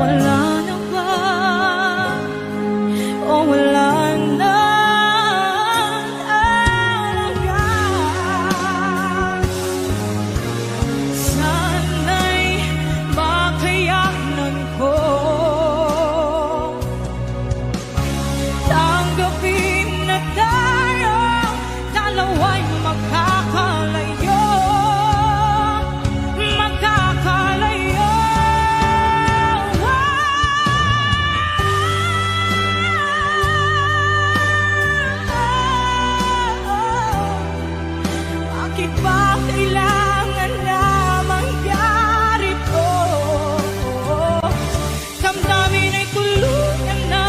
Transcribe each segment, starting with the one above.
Wala na ba? O wala na talaga? Sana'y makayanan ko tanggapin na tayo dalawa'y magkakalayo. Bakit ba kailangan na mangyari to? Damdamin ay tuluyan na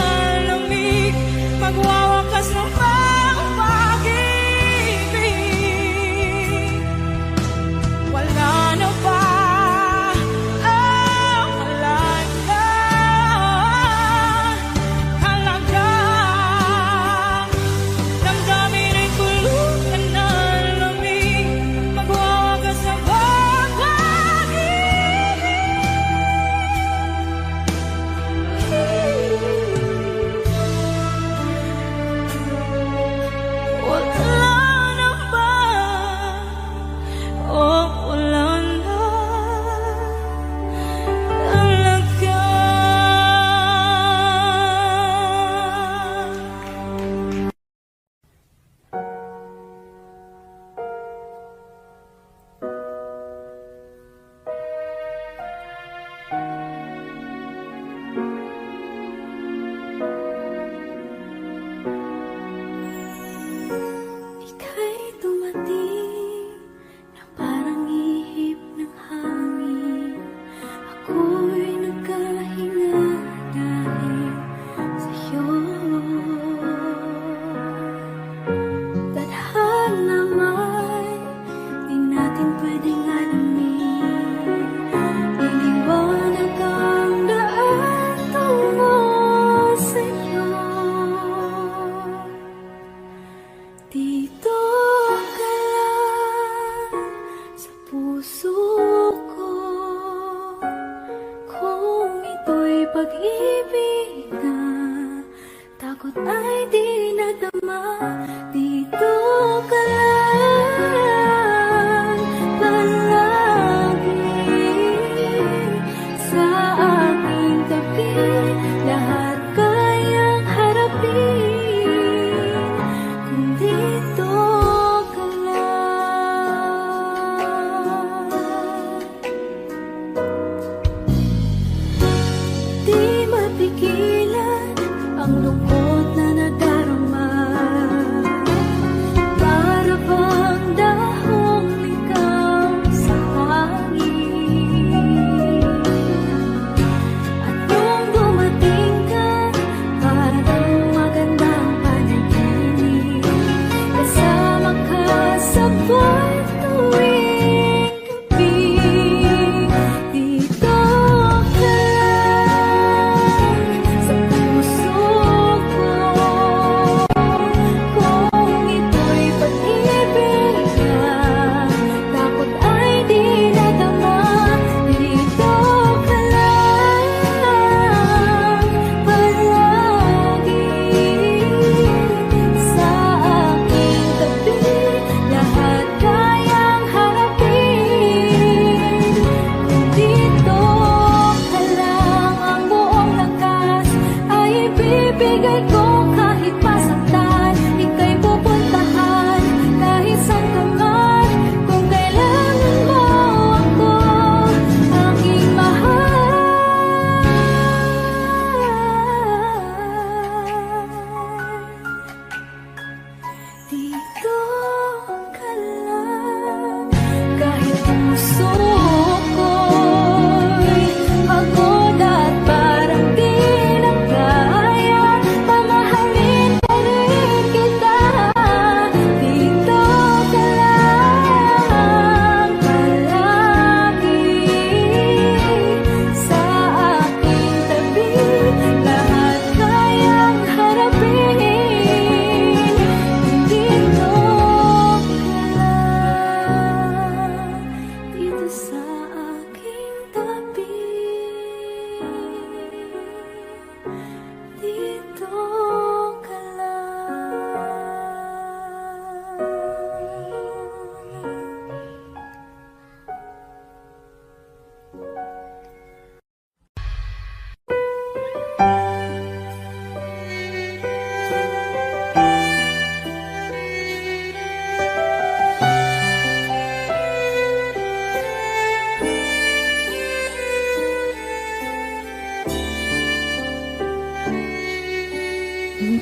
lamig, magwawakas na ba ang pag-ibig? Wala na ba? Wala na talaga. Damdamin ay tuluyan na lamig, magwawakas na ba ang pag-ibig? Wala na ba? Oh, wala na talaga. Ika'y dumating na parang ihip ng hangin. Ako'y nagkahinga dahil sa'yo. Tadhana may di natin pwedeng alamin. Iniwanag ang daan tungo sa'yo. Dito ka lang sa puso ko, kung ito'y pag-ibig na takot ay di nadama. Dito ka lang palagi sa aking tabi, lahat kayang harapin kung dito ka lang. Di mapigilan ang lungkot na nadarama, para bang dahong ikaw sa hangin. At nung dumating ka, parang magandang panaginip, kasama ka sa buwan tuwing gabi. Dito ka lang sa puso ko,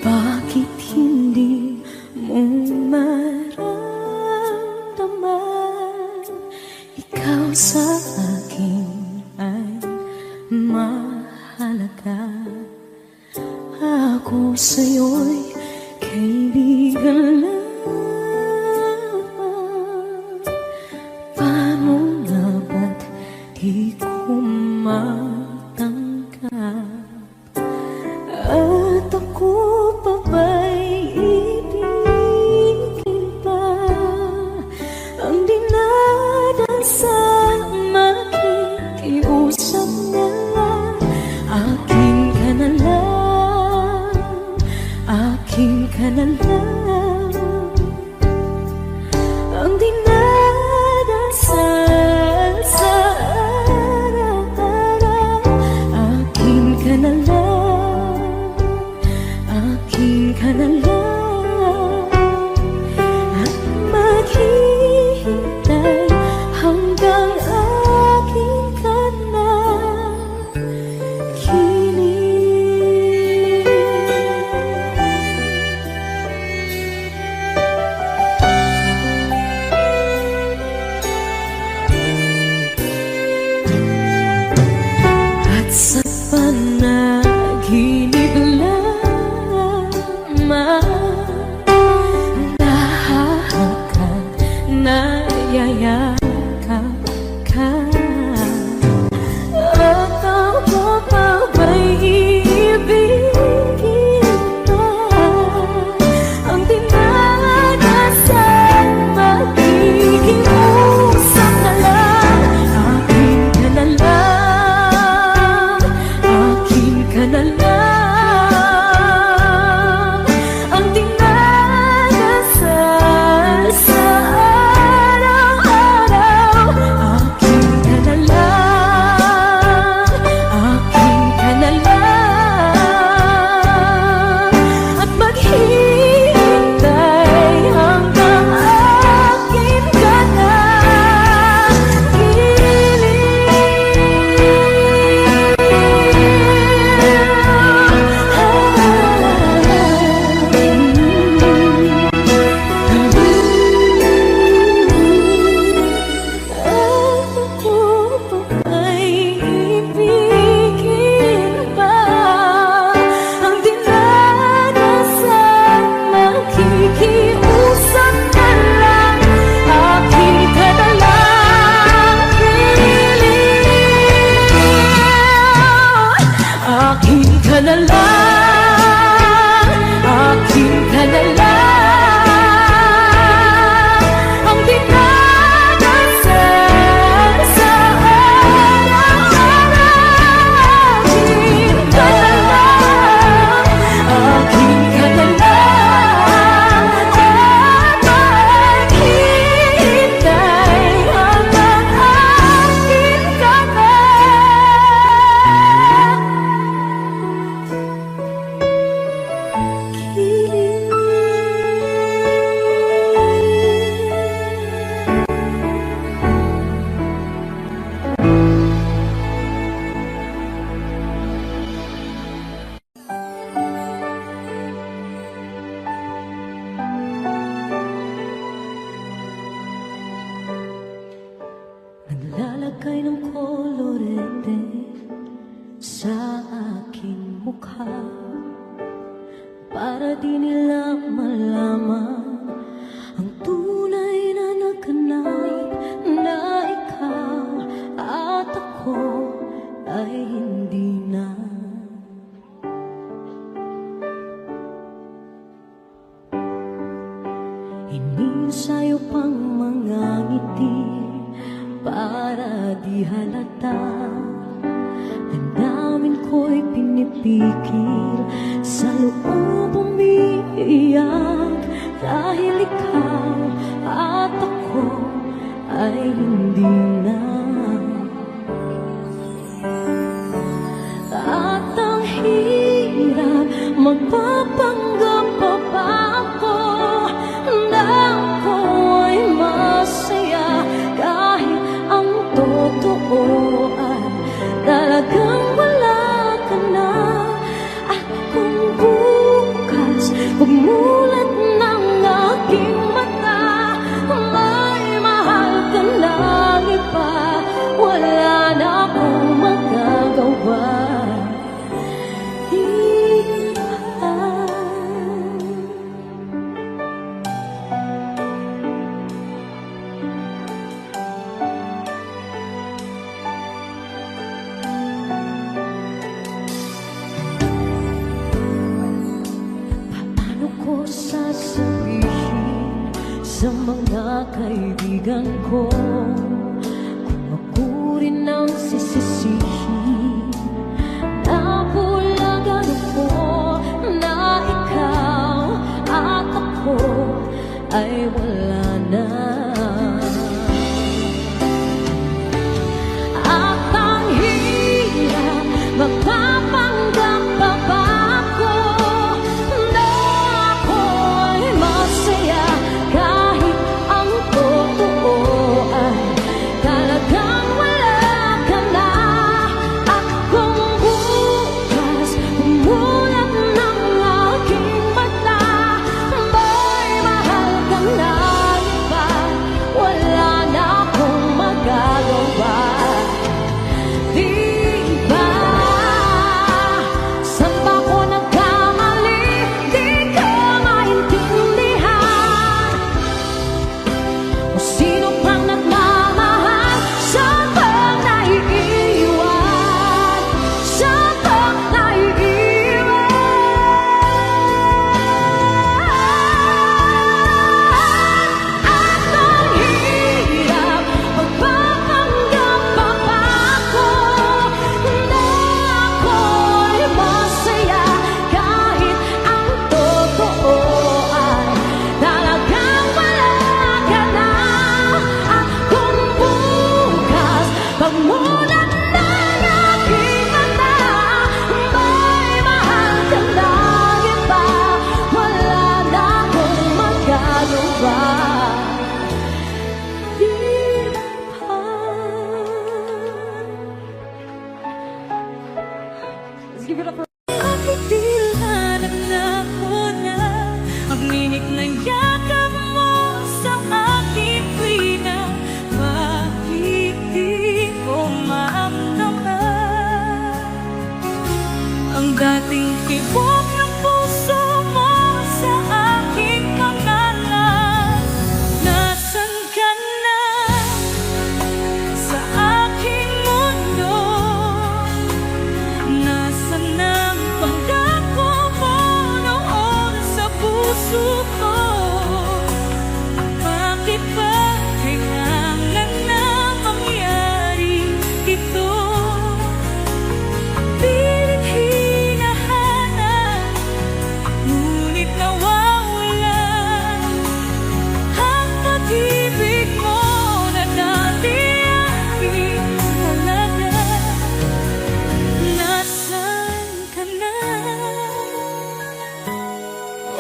Bakit hindi mo maramdaman? Ikaw sa akin ay mahalaga. Ako sa'yo'y kaibigan lang. Paano nga ba't di ko matanggap? At ako pa ba'y ibigin pa? Ang dinadasal makikiusap na lang. Akin ka na lang, akin ka na lang. Ang dinadasal sa araw-araw. Akin ka na lang, akin ka na lang. At maghihintay hanggang akin ka na kilig. At sa panaginip lamang nahahagkan, nayayakap ka. At ako pa ba'y ibigin pa? Ang dinadasal makikiusap na lang. Akin ka na lang, akin ka na lang. Ang dinadasal sa araw-araw. Akin ka na lang, akin ka na lang. At maghihintay hanggang akin ka na Ako pa ba'y ibigin pa? Ang dinadasal makikiusap na lang. Akin ka na lang, kilig. Akin ka na lang, akin ka na lang. Ang dinadasal sa araw-araw. Akin ka na lang, akin ka na lang. At maghihintay hanggang akin ka na naglalagay ng kolorete sa aking mukha para di nila malaman ang tunay na naganap, na ikaw at ako ay hindi na. Iniinsayo pang mga ngiti para di halata. Damdamin ko'y pinipigil, sa loob umiiyak. Dahil ikaw at ako ay hindi na. At ang hirap, magpapanggap pa ba ako na ako ay masaya, kahit ang totoo ay talagang wala ka na. At kung bukas sa mga kaibigan ko. Kung ako rin ang sisisihin, nabulagan ako na ikaw at ako ay wala na. At ang hirap magpapanggap pa ba ako na ako'y masaya kahit ang totoo ay talagang wala ka na. At kung bukas umulan ng aking mata, may mahal ka na iba, wala na akong magagawa. Di ba? Saan ba ko nagkamali? Di ko maintindihan. O sino pang nagmamahal? Saan bang naiiwan? Saan bang naiiwan? At ang hirap magpapanggap pa ba ako na ako'y masaya kahit ang totoo ay talagang wala ka na. At kung bukas pagmulan ng aking mata, may mahal ka na iba, wala na akong magagawa. Di ba? Let's give it up for bakit dilanan ako na magninig ng yakap mo sa aking tuwina? Bakit di ko maamdaman ang dating tibok ng puso mo sa aking pangalan? Nasaan ka na sa aking mundo? Nasaan ang pangako mo noon sa puso ko? Bakit ba kailangan na mangyari ito? Pilit hinahanap, ngunit nawawala ang pag-ibig mo na dati aking talaga. Nasaan ka na?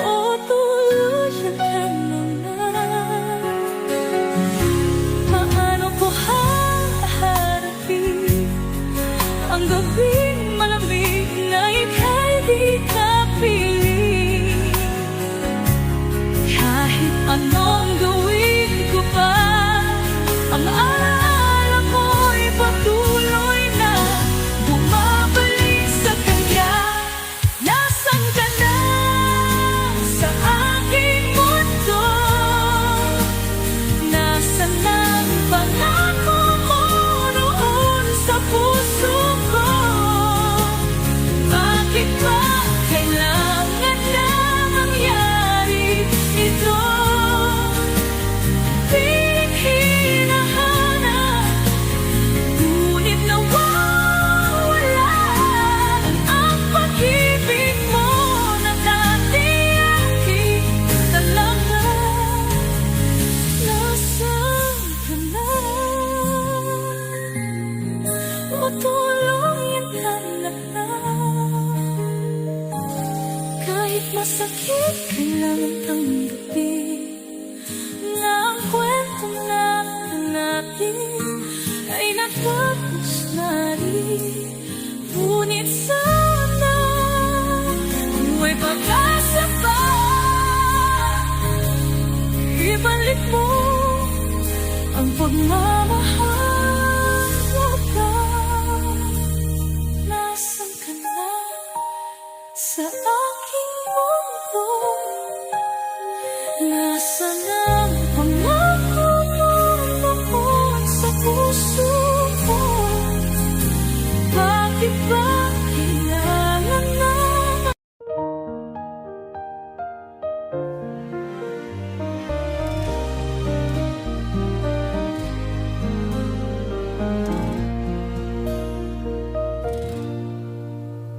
O tuluyan ka na na? Paano ko haharapin ang gabing malamig na ika'y di kapiling? Kahit anong gawin ko pa, ang alaala mo'y patuloy na bumabalik sa kanya. Nasaan ka na sa aking mundo? Nasaan ang pangako mo noon sa puso ko? Bakit ba kailangan na mangyari ito? Pilit hinahanap, ngunit nawawala ang pag-ibig mo na dati aking talaga. Nasaan ka na? O tuluyan ka na na? Kahit masakit, kailangan tanggapin na ang kwento na natin ay natapos na rin. Ngunit sana may pag-asa pa, ibalik mo ang pagmamahal mo ba? Nasaan ka na sa aking mundo? Nasaan ang pangako mo noon sa puso ko? Bakit ba kailangan na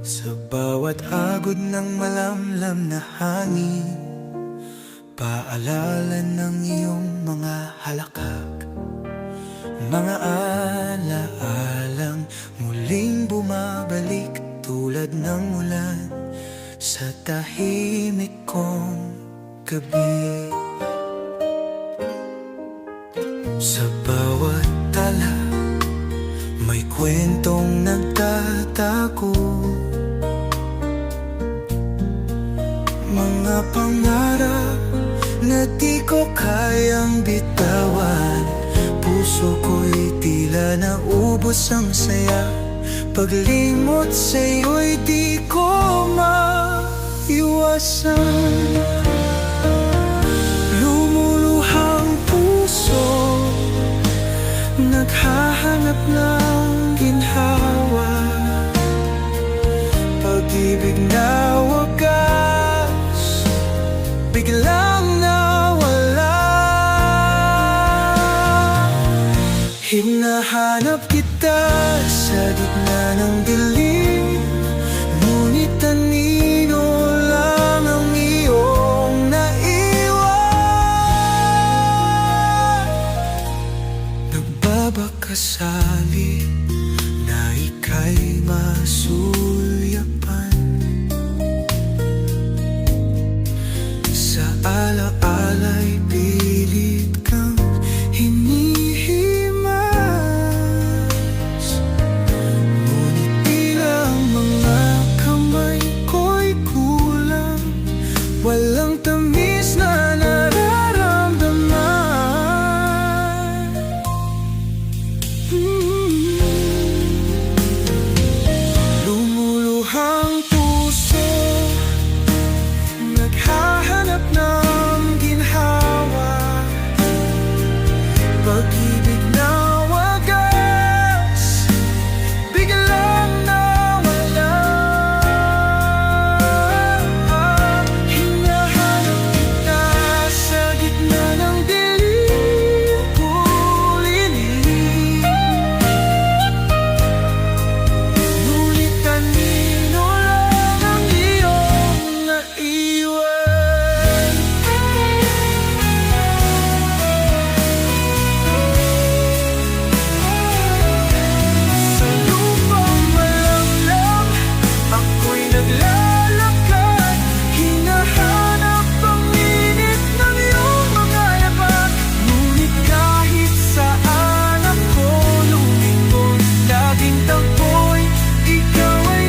Sa bawat agod ng malamlam na hangin, paalala ng iyong mga halakhak, mga alaalang muling bumabalik tulad ng ulan sa tahimik kong gabi. Sa bawat tala, may kwentong nagtatago, mga pangarap na di ko kayang bitawan. Puso ko'y tila naubos ang saya, paglimot sa'yo'y di ko maiwasan. Lumuluhang puso, naghahanap ng ginhawa, pag-ibig na wagas, biglang nawala. Hinahanap kita sa gitna ng dilim, ngunit anino lang ang iyong naiwan. Nagbabakasali na ika'y masulyapan, sa alaala'y pilit kang hinihimas, ngunit tila ang mga kamay ko'y kulang, walang tamis na nararamdaman. Lumuluhang puso, naghahanap ng ginhawa, pag-ibig na wagas, biglang nawala. Hinahanap kita sa gitna ng dilim, kulilim, ngunit kanino lang ang iyong naiwan. Sa lupang malamlam, ako'y naglalakad, hinahanap ang init ng iyong mga yapak, ngunit kahit saan ako lumingon, laging tagpo'y ikaw ay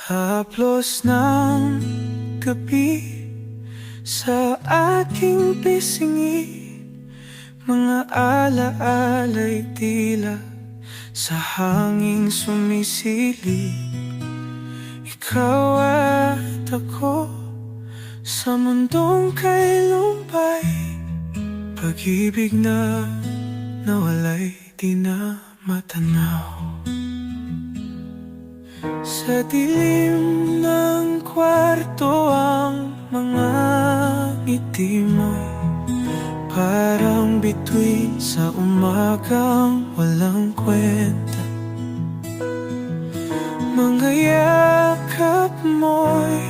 haplos ng gabi sa aking pisngi, mga alaala'y tila sa hanging sumisilip. Ikaw at ako sa mundong kay lumbay, pag-ibig na nawala'y di na matanaw. Sa dilim ng kwarto ang mga ngiti mo'y parang bituin sa umagang walang kwenta. Mga yakap mo'y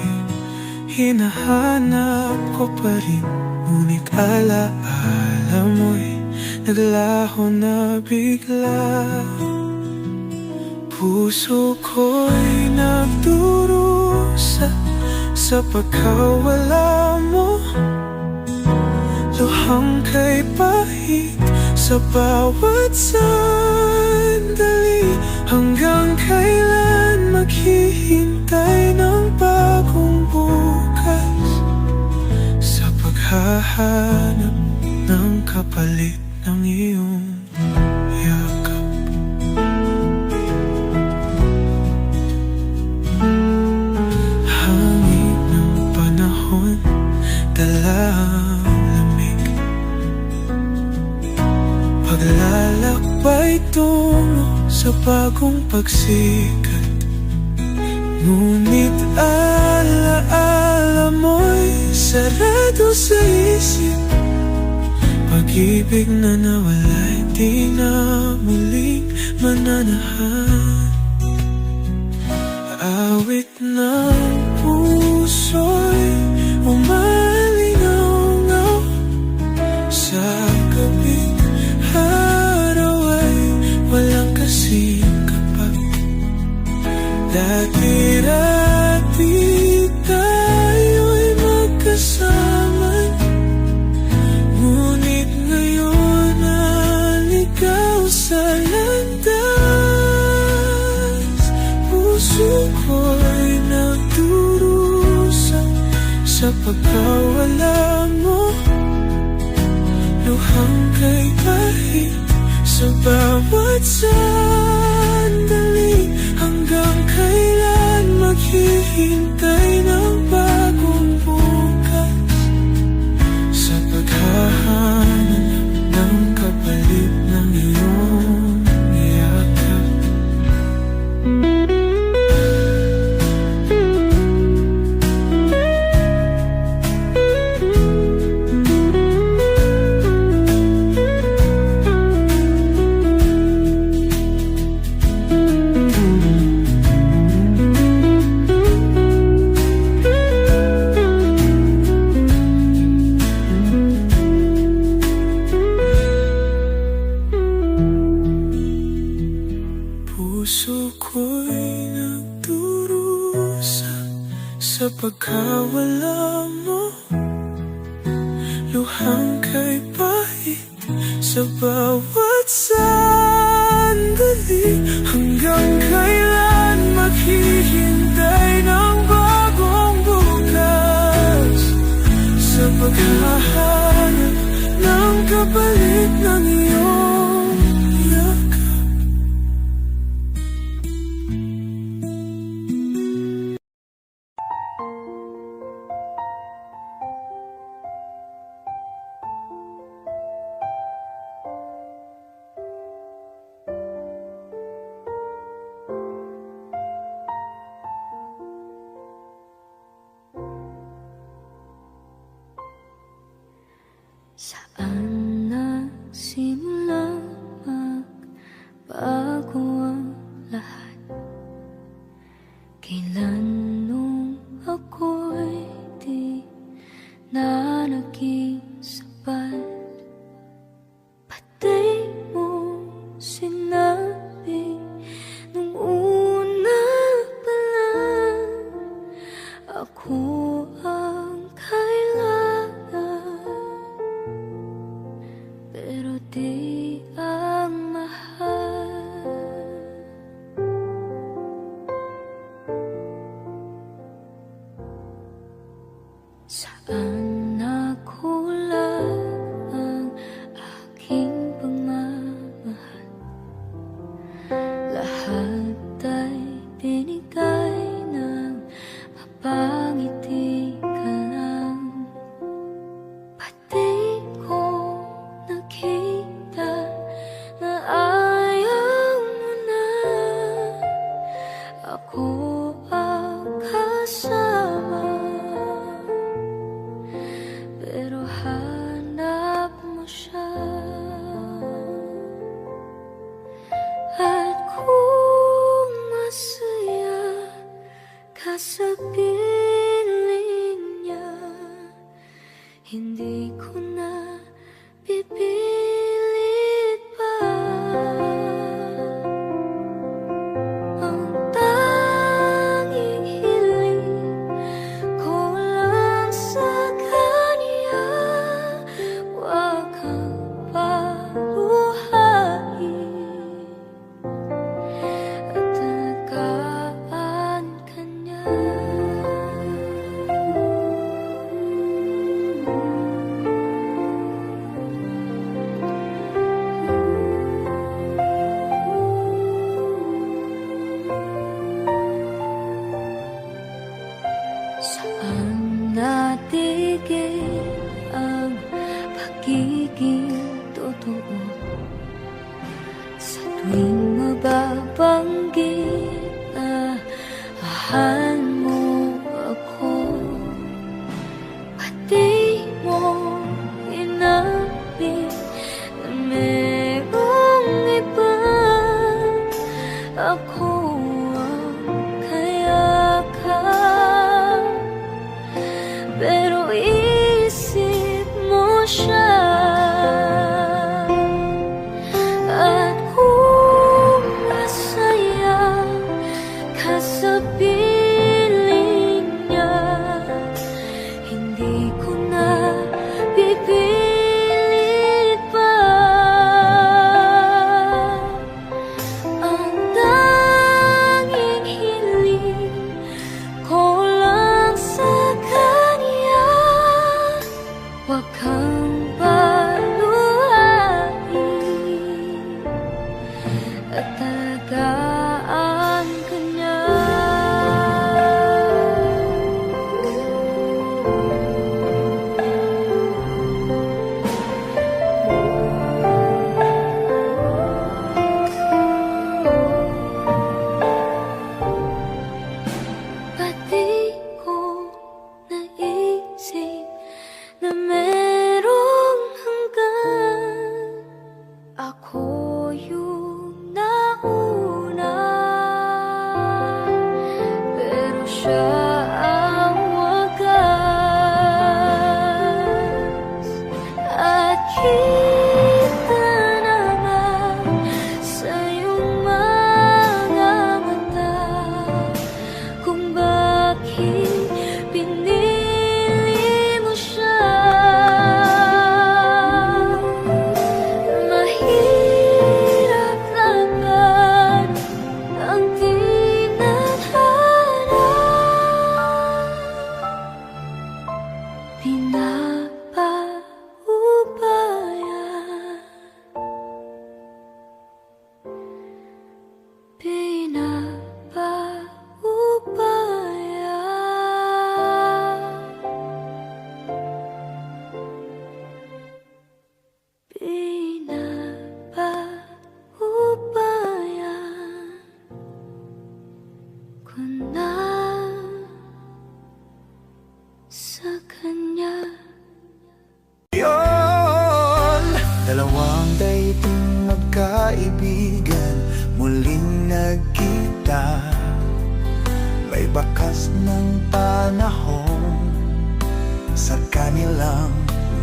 hinahanap ko pa rin, ngunit alaala mo'y naglaho na bigla. Puso ko'y nagdurusa sa pagkawala mo, luhang kay pahit sa bawat sandali. Hanggang kailan maghihintay ng bagong bukas sa paghahanap ng kapalit ng iyong yakap. Hangin ng panahon, dala ang lamig. Paglalakbay tungo sa bagong pagsikat. Ngunit alaala mo'y sarado sa isip. Pag-ibig na nawala'y di na muling mananahan. Awit ng puso'y umalingaw-ngaw. Sa gabing araw ay walang kasing kapag. Dati-dati tayo'y magkasama, ngunit ngayon naligaw sa landas. Puso ko'y nagdurusa sa pagkawala mo. Luhang kay kahit sa bawat sandali. Hanggang kailan maghihintay ng bagong bukas sa paghahanap ng kapalit ng iyong yakap. Puso ko'y nagdurusa sa pagkawala mo. Luhang kay pahit sa bawat sandali. Hanggang kailan maghihintay ng bagong bukas sa paghahanap ng kapalit ng iyong yakap. Saan nagsimula magbago ang lahat? Kailan nung ako'y di na naging sapat? Pati mo sinabi nung una pa lang, ako ang kailangan, pero di ang mahal. Saan nakulang ang aking pagmamahal? Lahat ay binigay ng mapangiti ka lang. Pati ko nakita pagiging totoo. Sa tuwing mababanggit na mahal mo ako, pati mo inamin na merong iba. Ako ang kayakap, pero isip mo siya. At kung masaya ka sa piling niya, hindi ko na pipilit pa. Ang tanging hiling ko lang sa kanya, huwag kang paluhain at talagaan ka niya. Pati ko naisip na merong hanggan, ako yung nauna, pero siya ang wagas. At kita naman sa iyong mga mata kung bakit pinili mo siya. Mahirap laban ang tinadhana, pinapaubaya, pinapaubaya ko na sa kanya. Yon, dalawang daigdig magkaibigan muling nagkita. May bakas ng panahon sa kanilang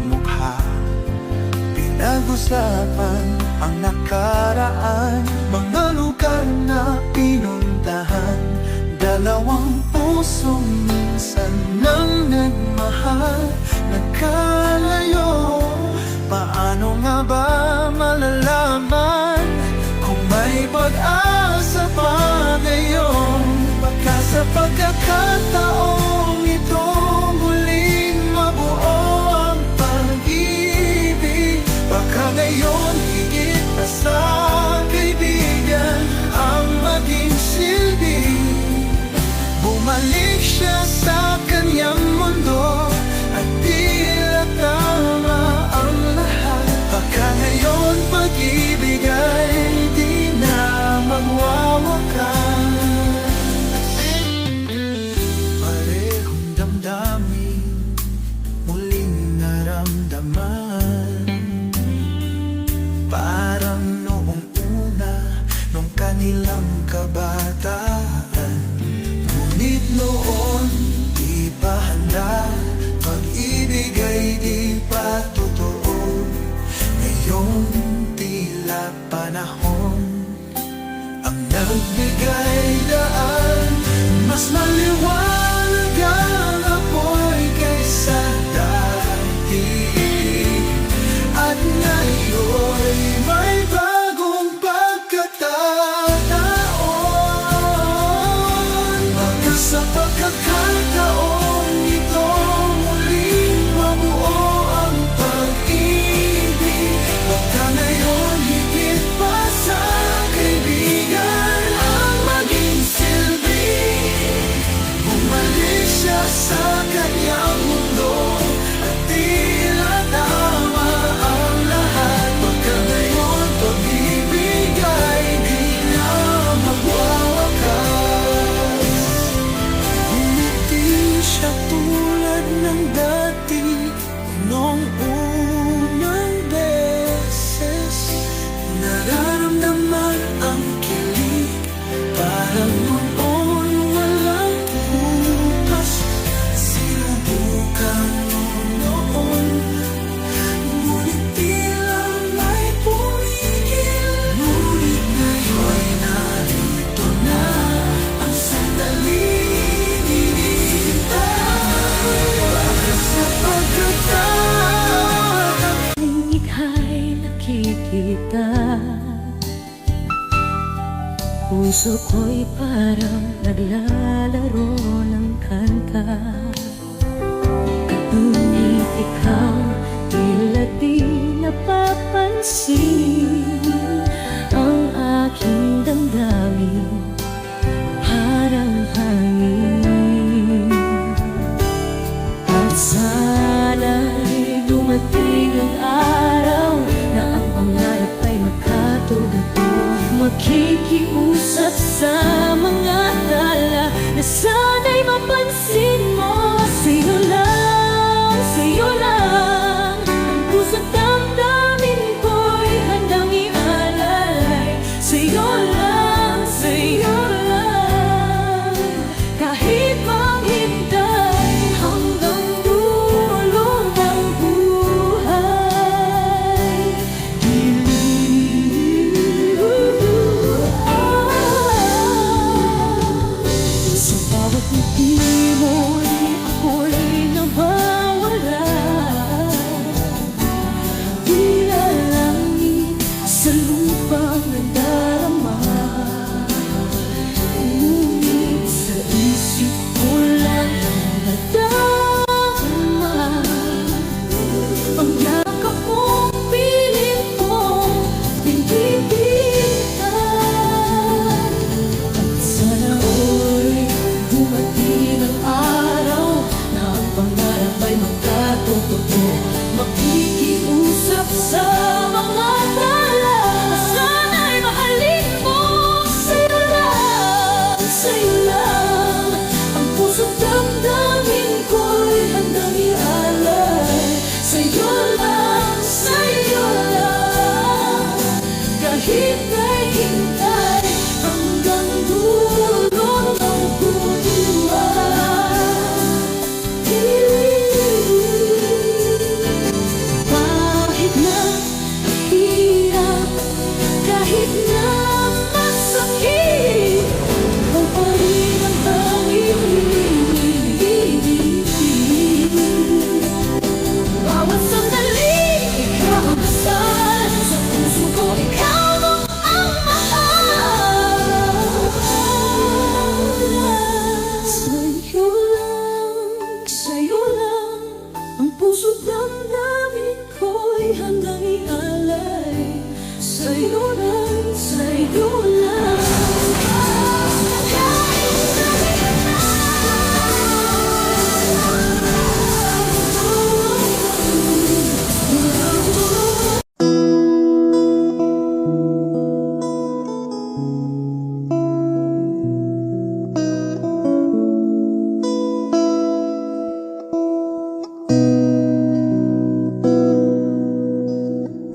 mukha. Pinag-usapan ang nakaraan, mga lugar na pinuntahan. Dalawang pusong minsan nang nagmahal, nagkalayo. Paano nga ba malalaman kung may pag-asa pa ngayon? Baka sa pagkakataong ito muling mabuo ang pag-ibig. Baka ngayon higit pa sa kaibigan ang maging silbi. Bumalik siya sa kanyang mundo at tila tama ang lahat. Baka ngayon pag-ibig ay di na magwawakas. Parehong damdamin muling naramdaman, parang noong una, nung kanilang kabataan. Ngunit noon, di pa handa, pag-ibig ay di pa totoo. Ngayon, tila panahon ang nagbigay daan. Mas maliwanag ang apoy kaysa dati, at ngayon may bagong pagkakataon. Baka sa pagkakataon ito muling mabuo ang pag-ibig. Baka ngayon higit pa kita. Puso ko'y parang naglalaro ng kanta. Ngunit ikaw tila di napapansin. Ang aking damdamin parang hangin. At sana'y dumating ang araw na ang pangarap ay magkatugtog. Makikiusap sa mga tala na sana'y mapansin mo. Sa'yo lang ang puso't damdamin ko'y handang ialay. Sa'yo lang kahit maghintay hanggang dulo ng buhay. Sa bawat ngiti mo'y ako'y nawawala. Tila langit sa lupang nadarama. Ngunit sa isip ko lang nadama ang yakap mong piling kong pinipilitan. At sana all dumating ang araw na ang pangarap ay magkatotoo. Makikiusap sa mga tala na sana'y mahalin mo. Sa'yo lang ang puso't damdamin ko'y handang ialay. Sa'yo lang kahit may hintay hanggang dulo ng buhay. Kahit na hirap, kahit na masakit, ikaw pa rin ang tanging hiling. Bawat sandali, ikaw ang dasal. Sa puso ko, ikaw ang mahal. Sa'yo lang ang puso't damdamin ko'y handang ialay. Sa'yo lang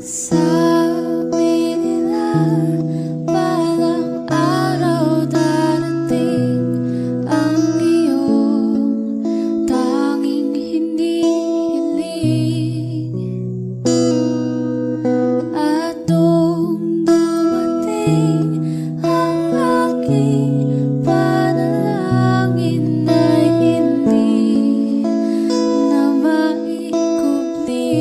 sabi nila parang araw darating ang iyong tanging hinihiling. At nung dumating ang aking panalangin ay hindi na maikubli.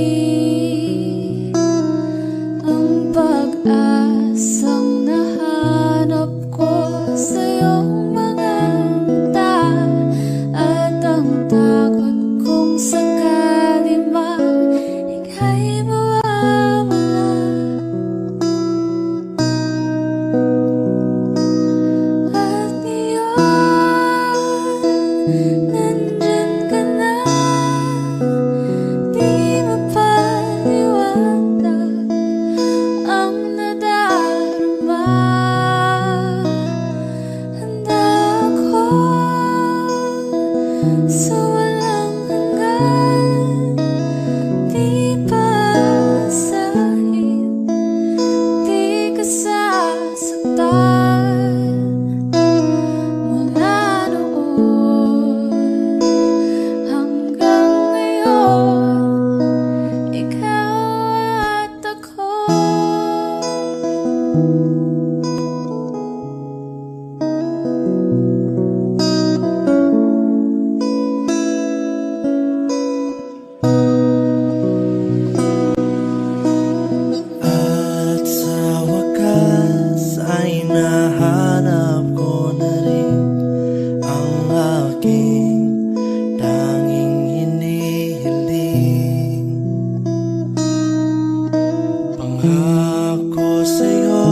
Pangako sa'yo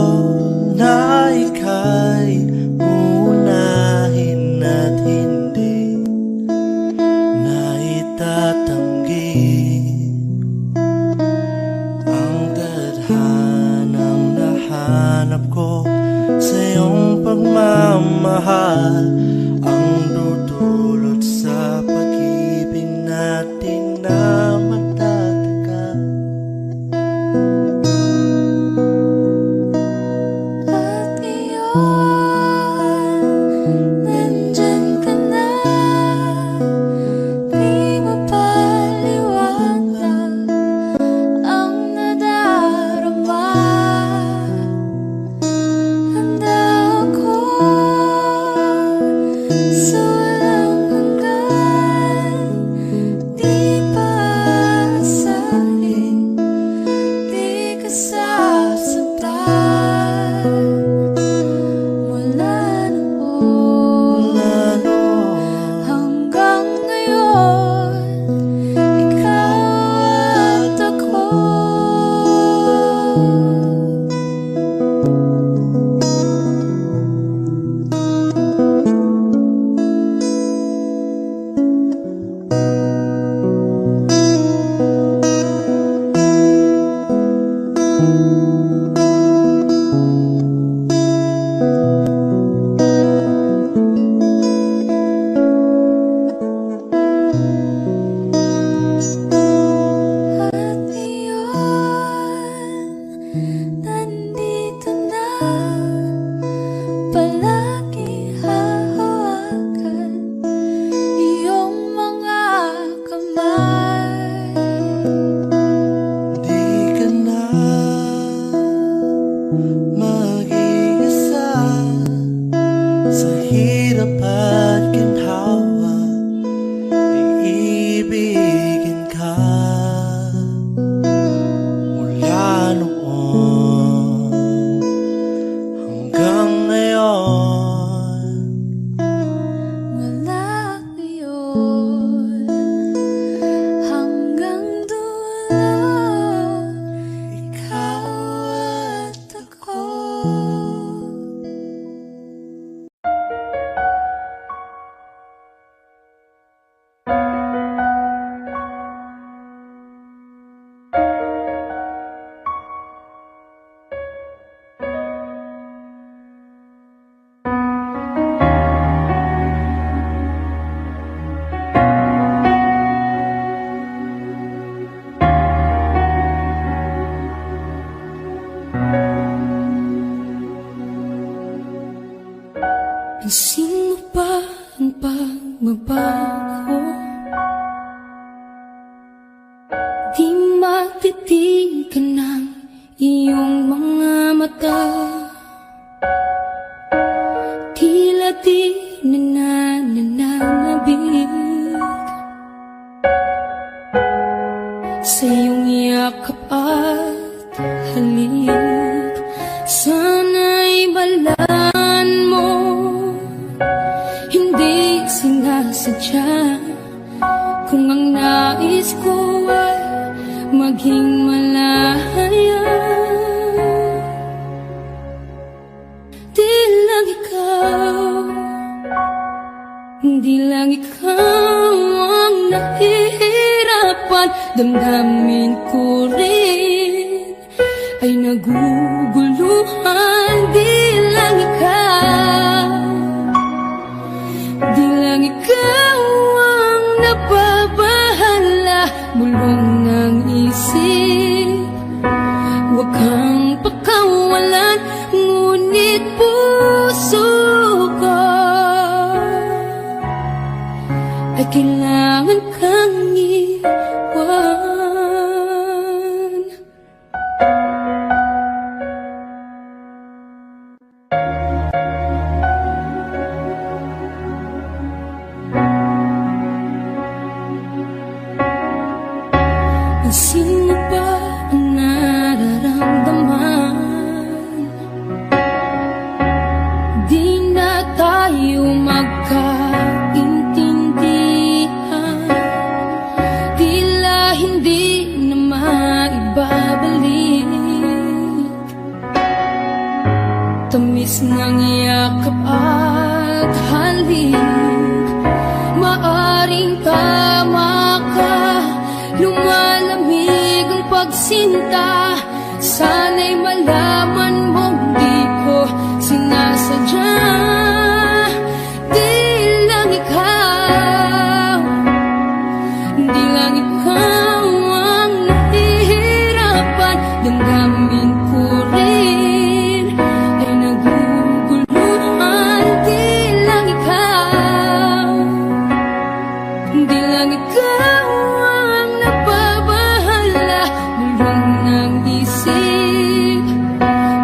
na ika'y uunahin at hindi na itatanggi ang tadhanang nahanap ko sa iyong pagmamahal, ang dudulot sa pag-ibig natin na matatagal. At ngayon, nandyan ka na, di mapaliwanag ang nadarama. Handa ako sa walang hanggan, di paasahin, di ka sasaktan. Mula noon hanggang ngayon, ikaw at ako. At ngayon, nandito na, palagi hahawakan iyong mga kamay. Di ka na mag-iisa sa hirap at ginhawa, iibigin ka mula noon hanggang ngayon. Mula ngayon hanggang dulo, ikaw at ako. Pansin mo ba ang pagbabago? Di matitigan ng iyong mga mata, tila di nananabig sa iyong yakap at halik. Sana'y balaan mo, hindi sinasadya, kung ang nais ko ay maging malaya. Di lang ikaw, di lang ikaw ang nahihirapan. Damdamin ko rin ay naguguluhan. Di lang ikaw, di lang ikaw ang nababahala. Bulong ng isip, huwag kang pakawalan, ngunit puso ko ay kailangan kang iwan. Pansin mo ba ang nararamdaman? Di na tayo magkaintindihan, tila hindi na maibabalik Tamis ng yakap at halik, maaring tama ka. Lumalamig ang pagsinta, sana'y malaman mong di ko sinasadya. Di lang ikaw ang nahihirapan. Damdamin ko rin ay naguguluhan. Di lang ikaw ang napabahala. Mulong ng isip,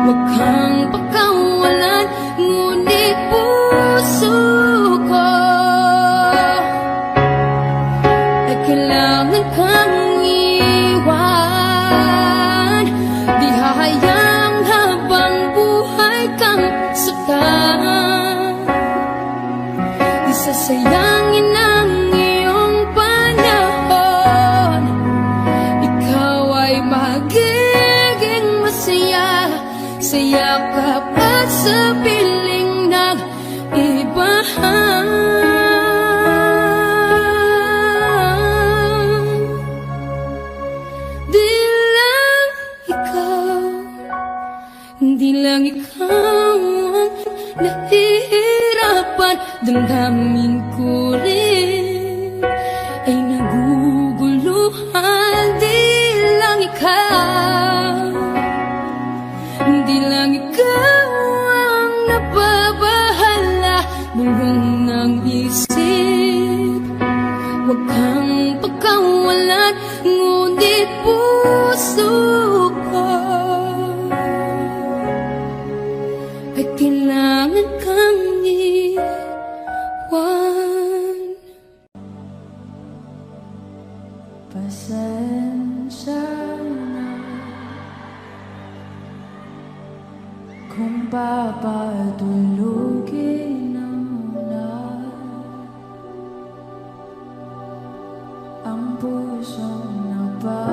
huwag kang pakawalan. Ngunit puso ko ay kailangan kang iwan. Di hahayang habang buhay kang saktan. Di sasayangin ang iyong panahon. Ikaw ay magiging masaya sa yakap at sa piling ng iba. Di lang ikaw ang nahihirapan. Damdamin ko rin ay naguguluhan. Di lang ikaw ang nababahala. Bulong ng isip, huwag kang pagkawalan. Ngunit puso ko ay kailangan kang iwan. Pasensya na kung papatulugin ang pusong napagod.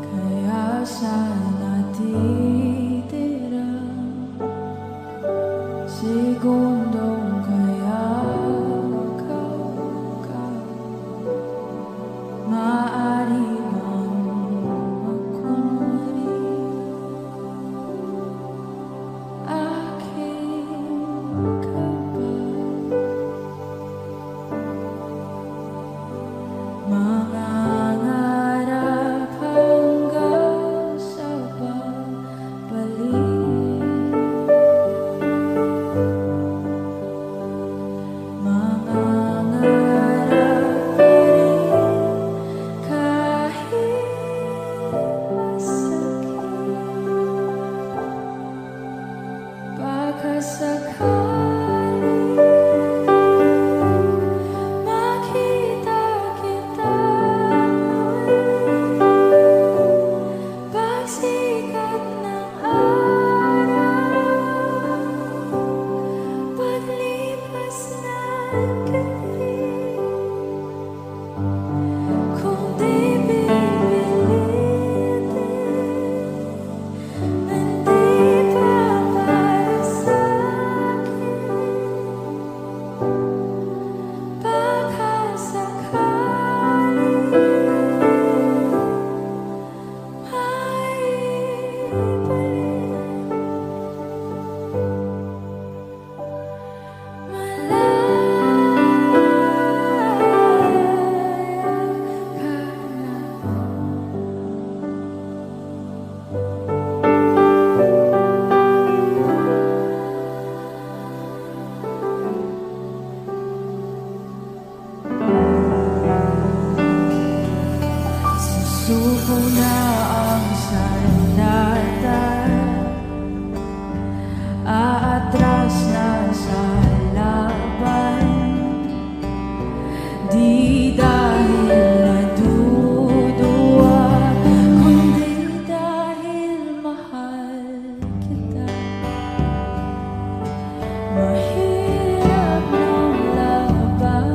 Kaya sana titira segundong kaya ka maaari bang makunwari aking kapal. Mangangarap hanggang sa pagbalik. Mangangarap pa rin kahit masakit. Baka sakali makita kita muli. Pagsikat ng araw, paglipas ng gabi. Kung di pipilitin, hindi pa para sa'kin. Baka sakali susuko na ang sandata, aatras na sa laban. Di dahil naduduwa, kundi dahil mahal kita. Mahirap ng laban.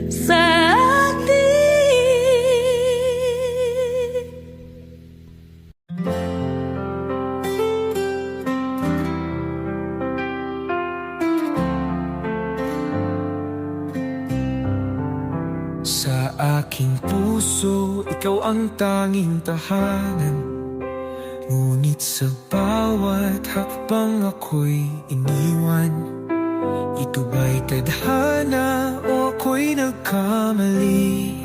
sa atin. Sa aking puso, ikaw ang tanging tahanan. Ngunit sa bawat hakbang ako'y iniwan. Ito ba'y tadhana o ako'y nagkamali?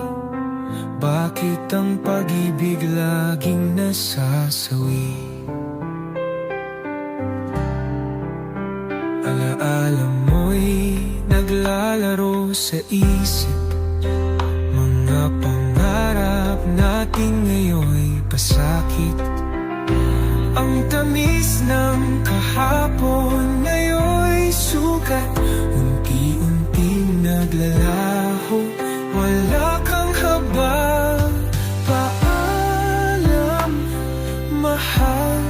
Bakit ang pag-ibig laging nasasawi? Alaala mo'y naglalaro sa isip. Mga pangarap natin ngayon'y pasakit. Ang tamis ng kahapon ngayon'y sugat. Unti-unting naglalaho, wala kang habang paalam. Mahal,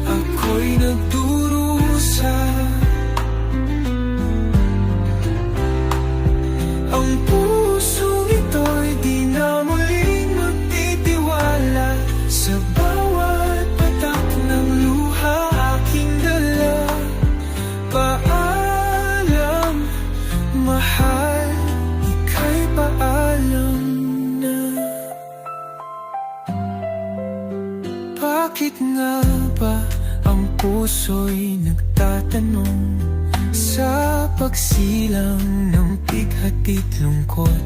ako'y nagdurusa. Ang pusong ito'y di na muling magtitiwala. Sa bawat patak ng luha aking dala. Paalam, mahal, ika'y paalam na. Bakit nga ba ang puso'y nagtatanong sa pagsilang ng pighatid lungkot?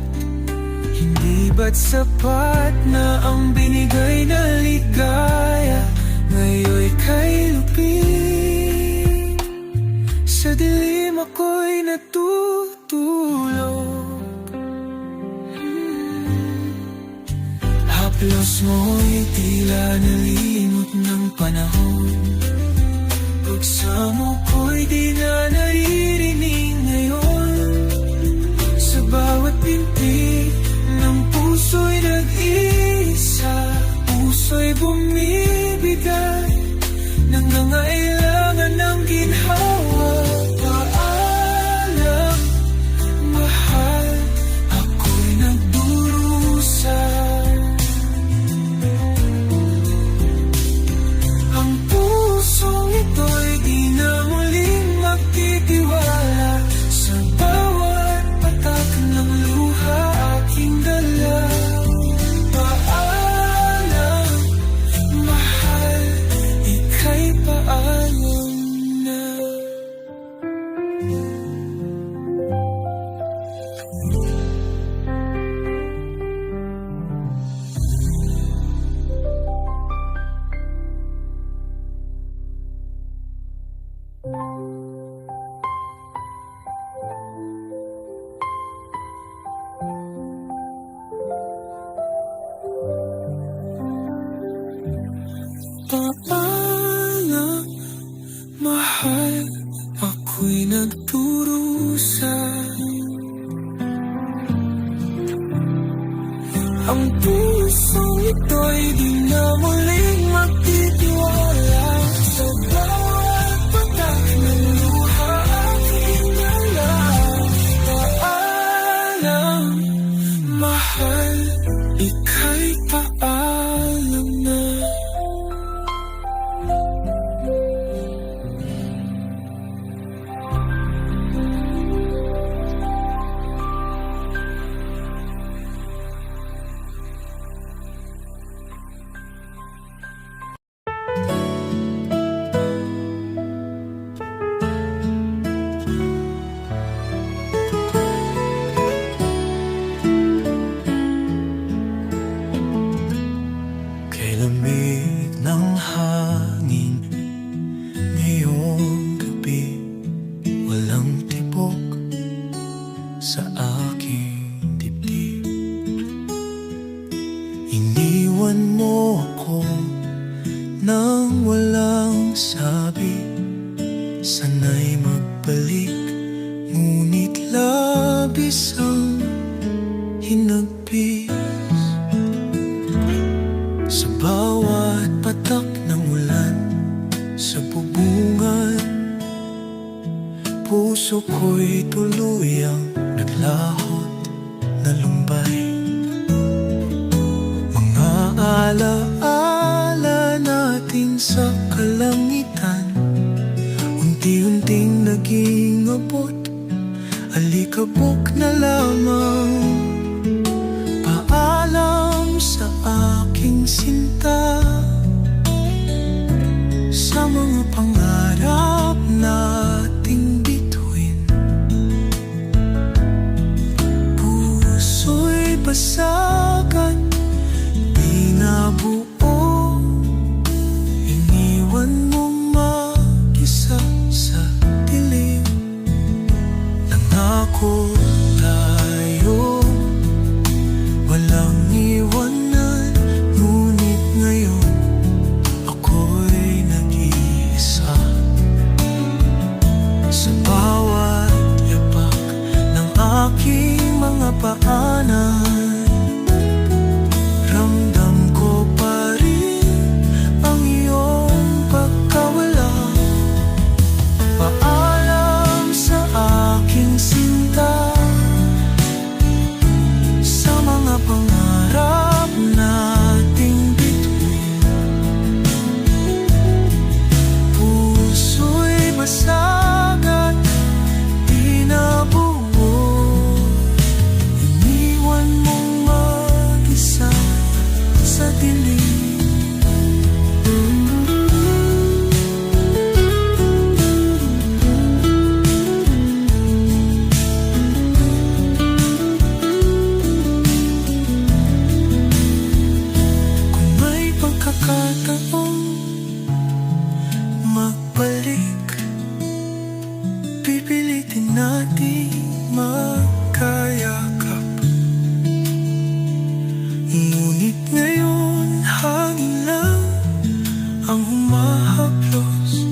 Hindi ba't sapat na ang binigay na ligaya ngayon'y kay lupin? Sa dilim ako'y natutulog. Haplos mo'y tila nalimot ng panahon. Pagsamo ko'y di na naririnig ngayon. Sa bawat pintig ng puso'y nag-iisa. Puso'y bumibigay, nangangailangan ng ginhawa. Paalam, mahal, ako'y nagdurusa. Ang pusong ito'y di na muling magtitiwala. Sa bawat patak ng luha aking dala. Paalam, mahal, ika'y paalam na. Paalam, mahal, ako'y nagdurusa. Ang pusong ito'y di na muling magtitiwala. Sa bawat patak ng luha aking dala. Paalam, mahal, ika'y paalam na. Kay lamig ng hangin ngayong gabi, walang tibok sa aking dibdib. Iniwan mo ako nang walang sabi. Sana'y magbalik, ngunit labis ang hinagpis. Sa bawat patak ng ulan, sa bubungan, puso ko'y tuluyang naglahot na lumbay. Mga alaala natin sa kalangitan, unti-unting naging abot, alikabok na lamang. Paalam sa aking sinta, sa mga pangarap nating bituin. Puso'y basagan, di nabuo, iniwan mong mag-isa sa dilim. Nangako tayo, walang iwanan, ngunit ngayon ako'y nag-iisa. Sa bawat yapak ng aking mga paanan, ramdam ko pa rin ang iyong pagkawala. Paalam sa aking sinta, sa mga pangarap nating bituin. Puso'y basagan, di nabuo, iniwan mong mag-isa sa dilim. Kung may pagkakataon magbalik, pipilitin natin magkayakap. Ngunit ngayon hangin lang ang humahaplos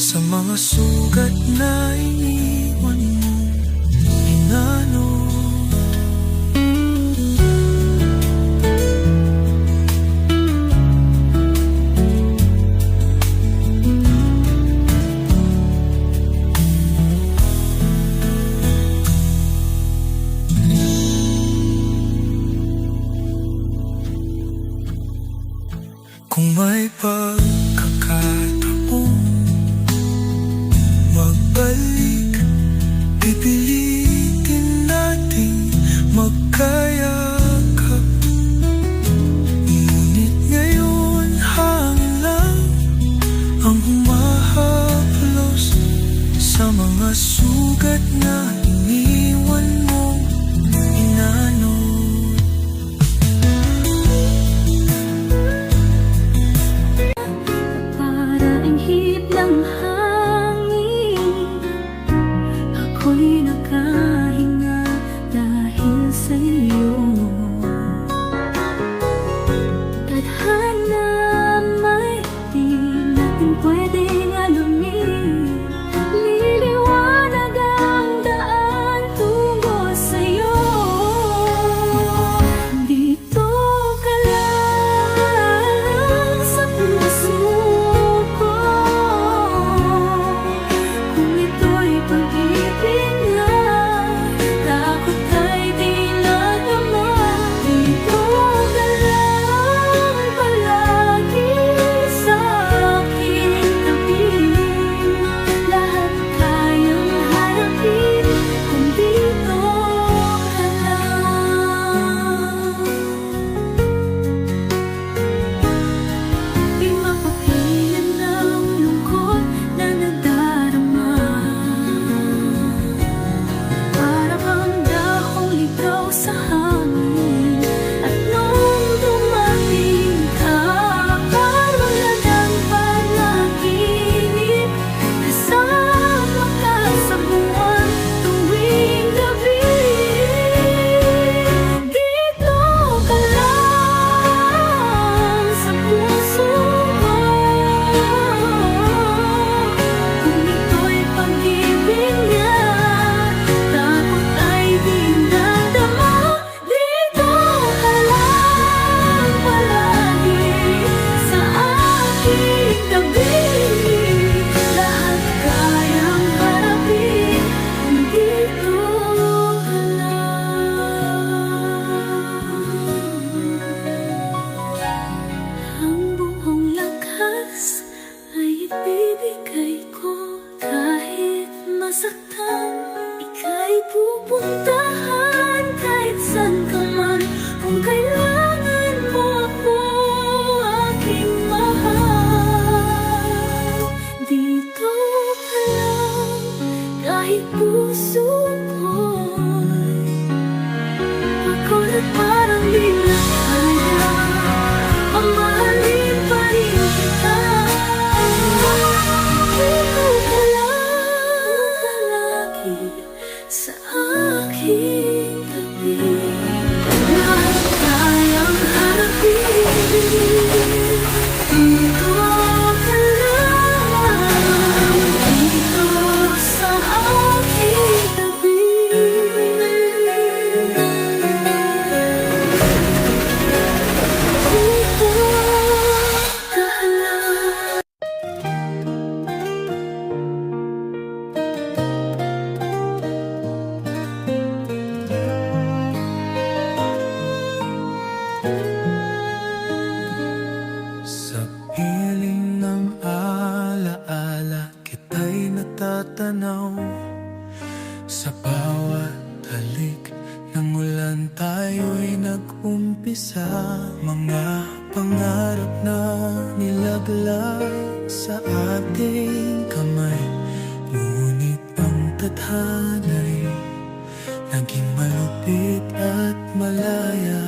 sa mga sugat na iniwan mo, inano. Kung may pagkakataon magbalik, pipilitin natin magkayakap. Ngunit ngayon hangin lang ang humahaplos sa mga sugat na iniwan mo, inano. Parang hip ng hangin, ako'y nakahinga dahil sa'yo. Tadhana may di natin pwedeng alumin, liliwanag ang daan tungo sa'yo. Dito ka lang sa puso ko, bigay ko kahit masaktan. Ika'y pupuntahan kahit saan ka man. Kung kailangan mo ako, aking mahal. Dito ka lang kahit puso ko'y pagod at parang di na kaya. Mamahalin pa rin kita. Dito ka lang palagi sa aking tabi. Lahat kayang harapin. Dito ka lang, dito sa aking tabi. Dito ka lang. Sa piling ng alaala, kita'y natatanaw. Sa bawat halik ng ulan, tayo'y nag-umpisa. Mga pangarap na nilaglag sa ating kamay, ngunit ang tadhana'y naging malupit at malaya.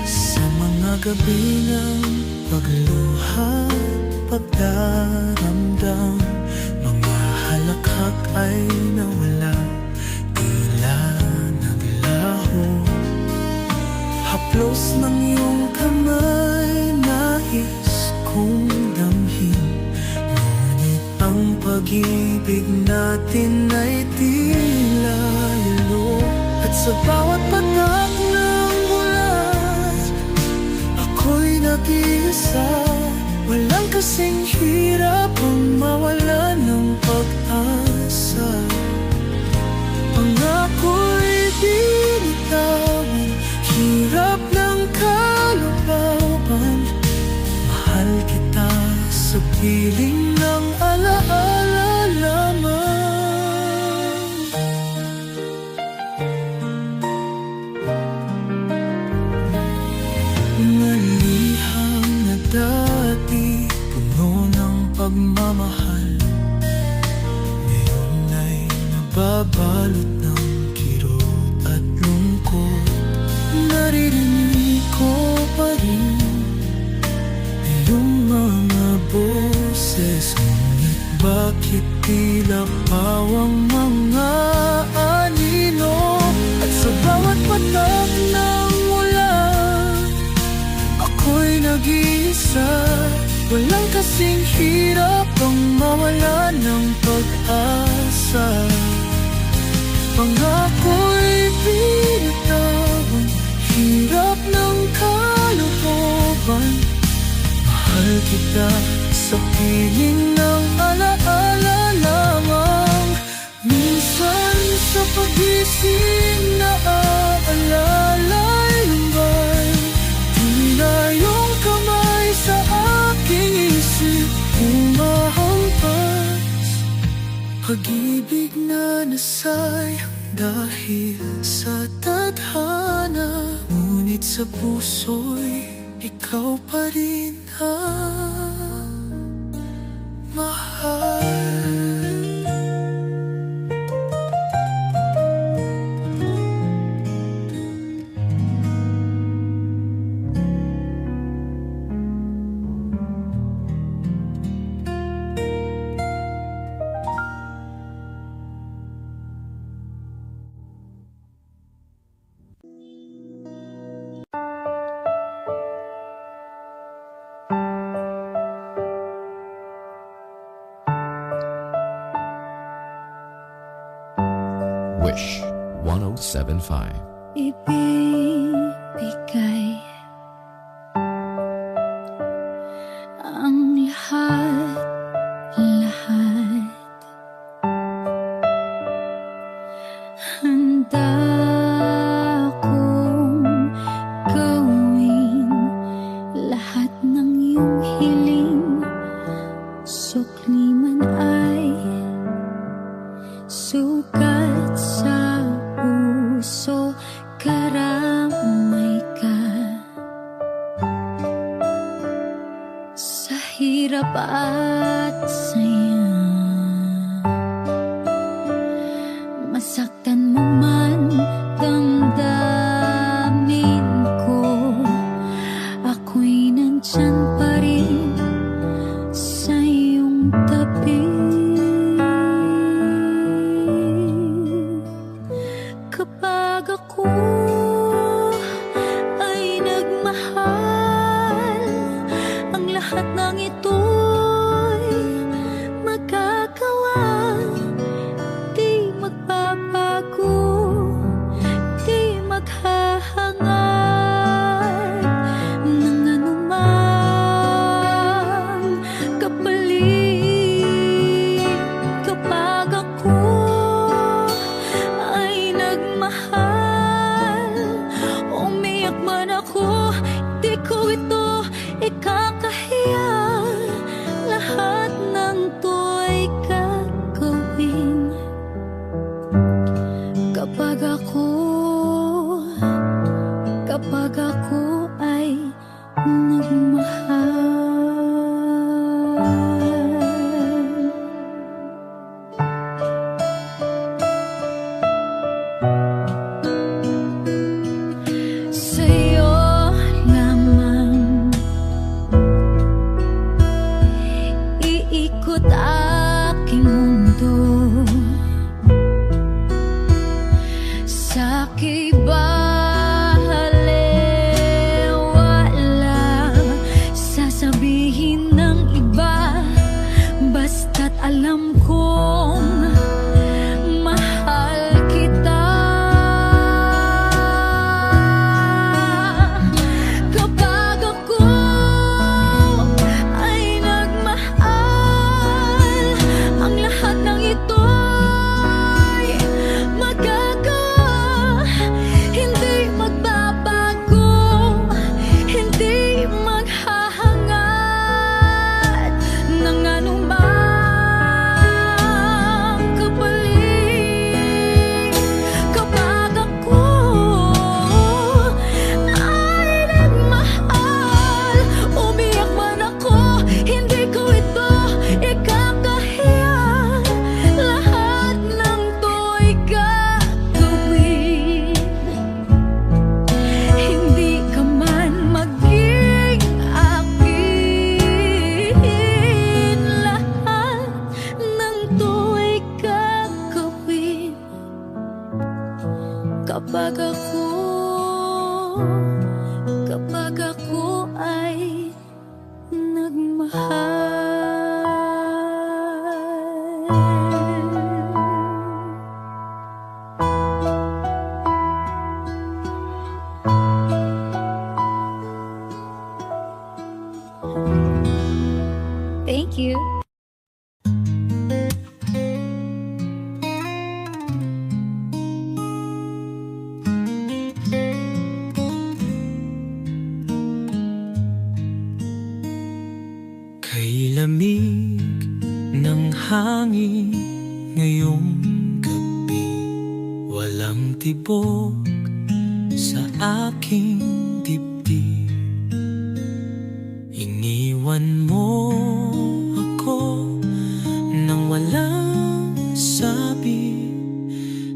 Sa mga gabi ng pagluha at pagdaramdam, mga halakhak ay nawala, tila naglaho. Haplos ng iyong kamay, nais kong damhin, ngunit ang pag-ibig natin ay tila lilo. At sa bawat patak ng ulan, ako'y nag-iisa. Walang kasing hirap ang mawala ng pag-asa. Pangako'y binitawan, hirap ng kalabawan. Mahal kita sa piling ng alaala lamang. Mga liham na dati puno ng pagmamahal, ngayon ay nababalot ng kirot at lungkot. Naririnig ko pa rin iyong mga boses, ngunit bakit tila pawang mga anino? At sa bawat patak ng ulan, ako'y nag-iisa. Walang kasing hirap ang mawala ng pag-asa. Pangako'y binitawan, hirap ng kalooban. Mahal kita sa piling ng alaala lamang. Minsan sa pagising naaalala lumbay, tila iyong kamay sa aking isip humahampas. Pag-ibig na nasayang dahil sa tadhana, ngunit sa puso'y ikaw pa rin ang mahal. Wish 1075. Ibibigay ang lahat. Handa kong gawin hirap at saya. Masaktan mo man damdamin ko, ako'y nandyan pa rin sa iyong tabi. Kapag ako ay nagmahal, ang lahat ng ito'y magagawa. Di magbabago, di maghahangad ng anumang kapalit. Kapag ako ay nagmahal, umiyak man ako, di ko ito ikakahiya. Lahat ng to'y gagawin kapag ako ay nagmahal. Sa'yo lamang iikot aking mundo, sa'ki balewala sasabihin ng iba, basta't alam kong mahal kita. Kapag ako ay nagmahal, ang lahat ng ito'y magagawa. Hindi magbabago, hindi maghahangad ng anumang kapalit. Kapag ako ay nagmahal, umiyak man ako, hindi ko ito ikakahiya. Lahat ng to'y gagawin, hindi ka man maging akin. Lahat ng to'y gagawin kapag ako ay nagmahal. Thank you. Kay lamig ng hangin ngayong gabi, walang tibok sa aking dibdib. Iniwan mo ako nang walang sabi,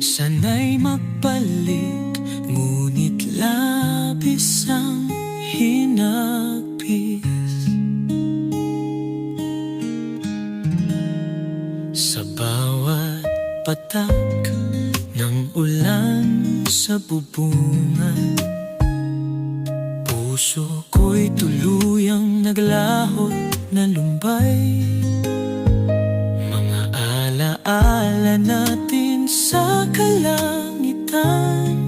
sana'y magbalik, ngunit labis ang hinagpis. Sa bawat patak ng ulan sa bubungan, puso ko'y tuluyang naglahot na lumbay. Mga alaala natin sa kalangitan,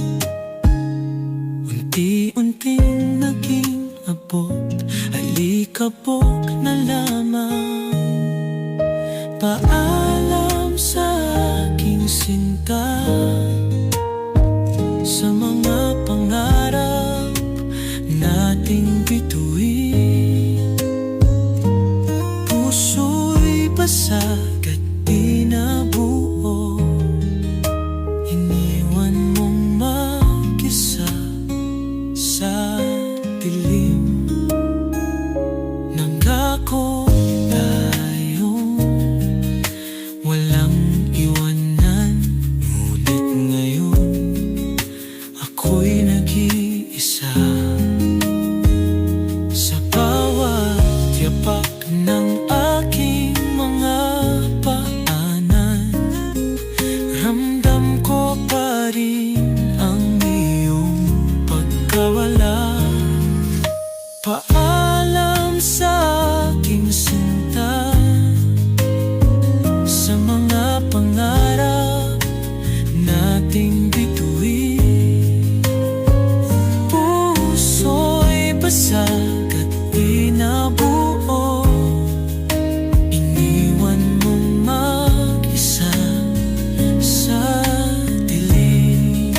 unti-unting naging abot, alikabok na lamang. Paalam sa aking sinta, sa mga pangarap nating bituin. Puso'y basag at di nabuo, iniwan mong mag-isa sa dilim. Nangako Paalam sa aking sinta, sa mga pangarap nating bituin. Puso'y basag at di nabuo, iniwan mong mag-isa sa dilim.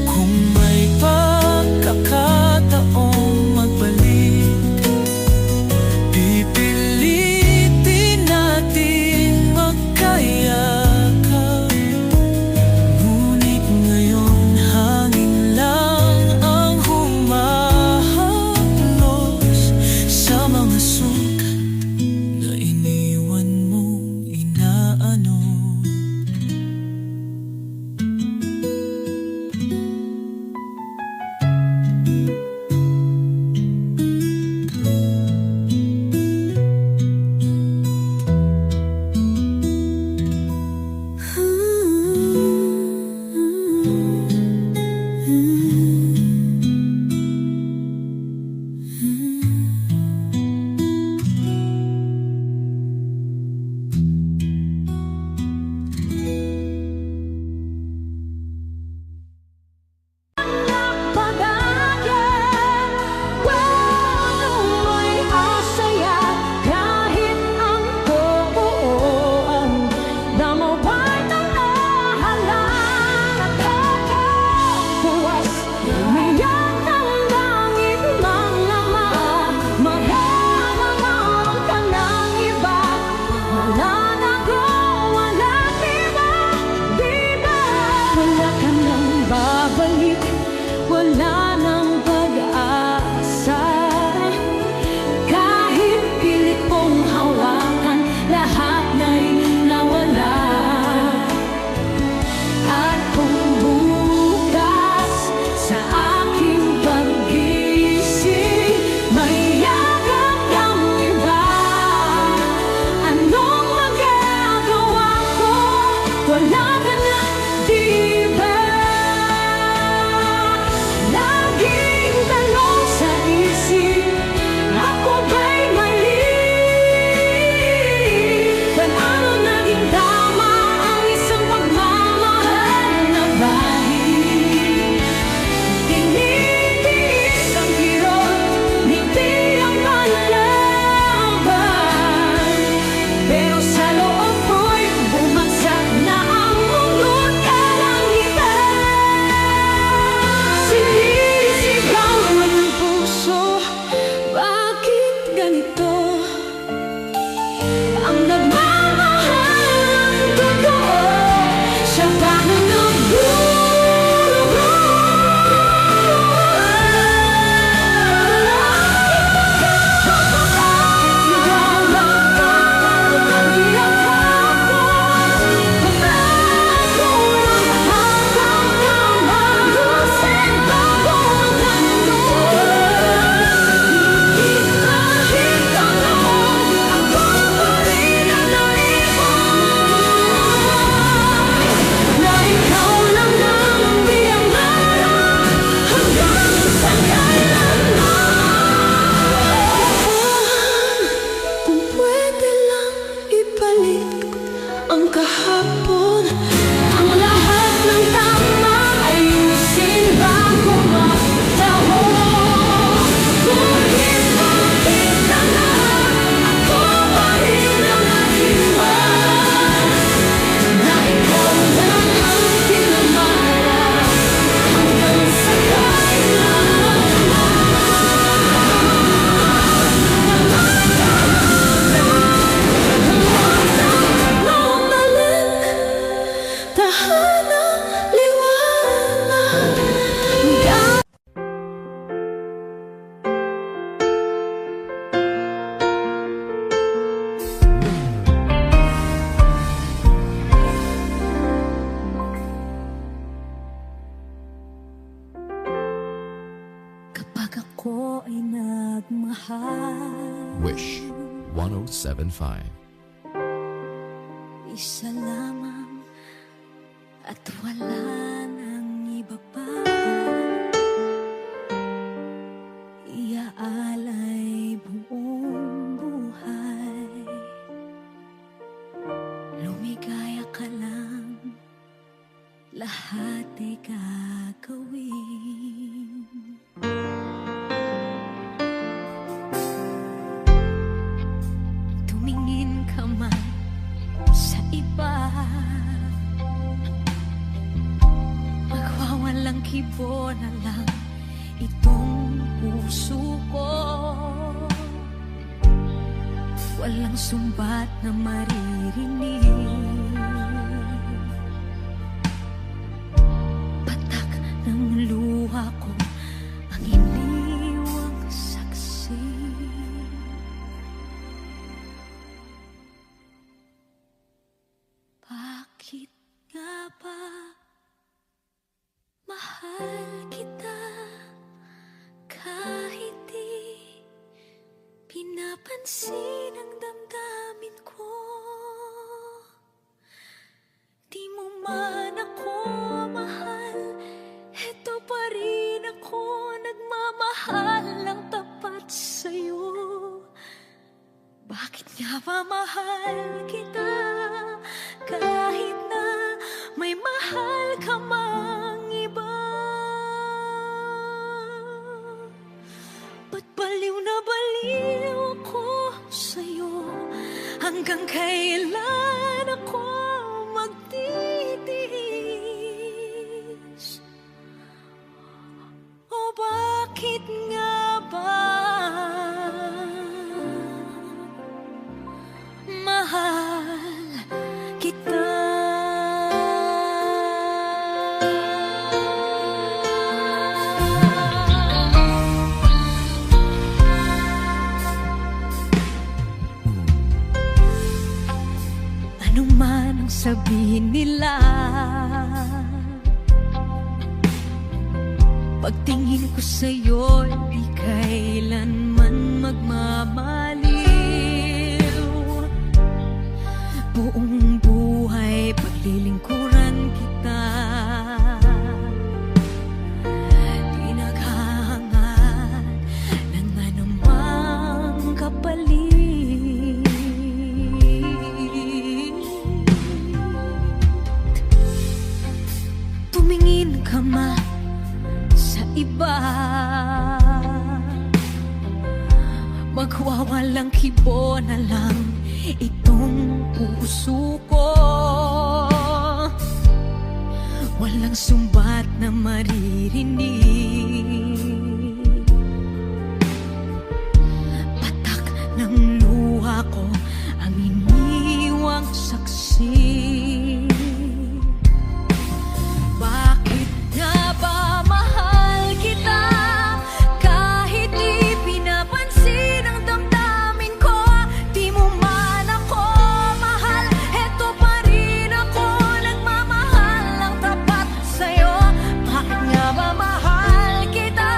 Kung may pagkakataong magbalik, pipilitin natin magkayakap. Ngunit ngayon hangin lang ang humahaplos sa mga sukat na iniwan mong inaano. Wala nang pag-asa. Kahit pilit mong hawakan, lahat na'y nawala. At kung bukas sa aking pag-isip may yakap kang iba, anong magagawa ko? Wala ka na, di ba? Laging tanong sa isip, ako ba'y mali? Paano naging tama ang isang pagmamahal na bahid? Tinitiis ang kirot, ngiti ang panlaban, pero sa loob ko'y bumagsak na ang mundot kalangitan. Sinisigaw ng puso, bakit ganito? Ang nagmamahal ng totoo, siya pa na nagdurugo. Ikaw lang ang iyakap ko, pangako ng hanggang naman, lusin ako ng mundo. Kahit ano, ako pa rin ang naiwan, na ikaw lang ang biyayaan hanggang sa kailanman. Kung pwede lang ibalik ang kahapon, ang lahat ng tama ayusin bago magtaho. Ngunit bakit na lang ako pa rin ang naiwan, na ikaw lang ang pinamahal hanggang sa tahanang liwanag. Kapag ako ay nagmahal, Wish 1075. isa lamang at wala nang iba pa. Ipinaalay buong buhay. Lumigaya ka lang, lahat ay gagawin. Tumingin ka man sa iba, magwawalang kibo na lang itong puso ko. Walang sumbat na maririnig, patak ng luha ko ang iniwang saksi. Bakit nga ba mahal kita kahit di pinapansin ang damdamin ko? Di mo man ako mahal, eto pa rin ako nagmamahal ng tapat sa'yo. Bakit nga ba mahal kita kahit na may mahal ka mang iba? Ba't baliw na baliw ako sa'yo? Hanggang kailan ako magtitiis? O bakit nga ba mahal kita? Ano man ang sabihin nila, pagtingin ko sa'yo, di kailanman magmamaliw. Buong buhay paglilingkuran kita, di naghahangad ng anumang kapalit. Tumingin ka man sa iba, magwawalang kibo na lang itong puso ko. Walang sumbat na maririnig, patak ng luha ko ang iniwang saksi. Bakit nga ba mahal kita kahit di pinapansin ang damdamin ko? Di mo man ako mahal, eto pa rin ako nagmamahal ng tapat sa'yo. Bakit nga ba mahal kita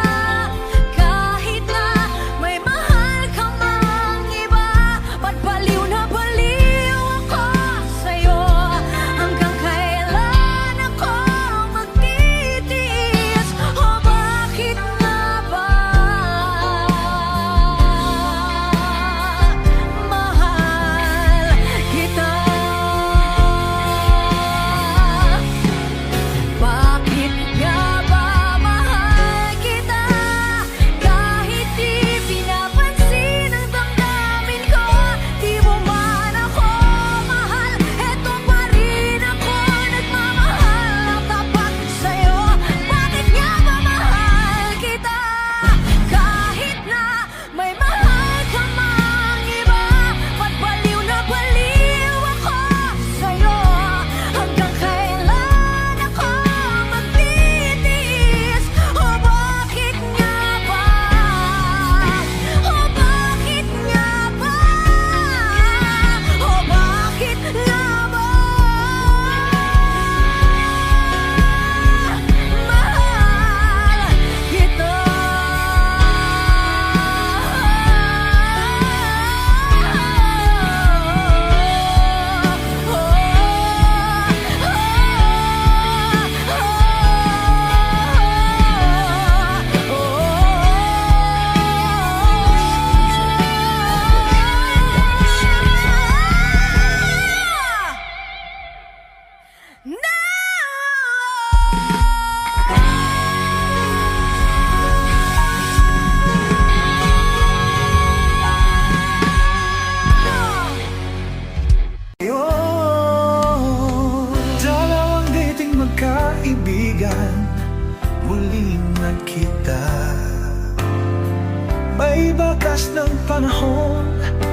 Ako'y bakas ng panahon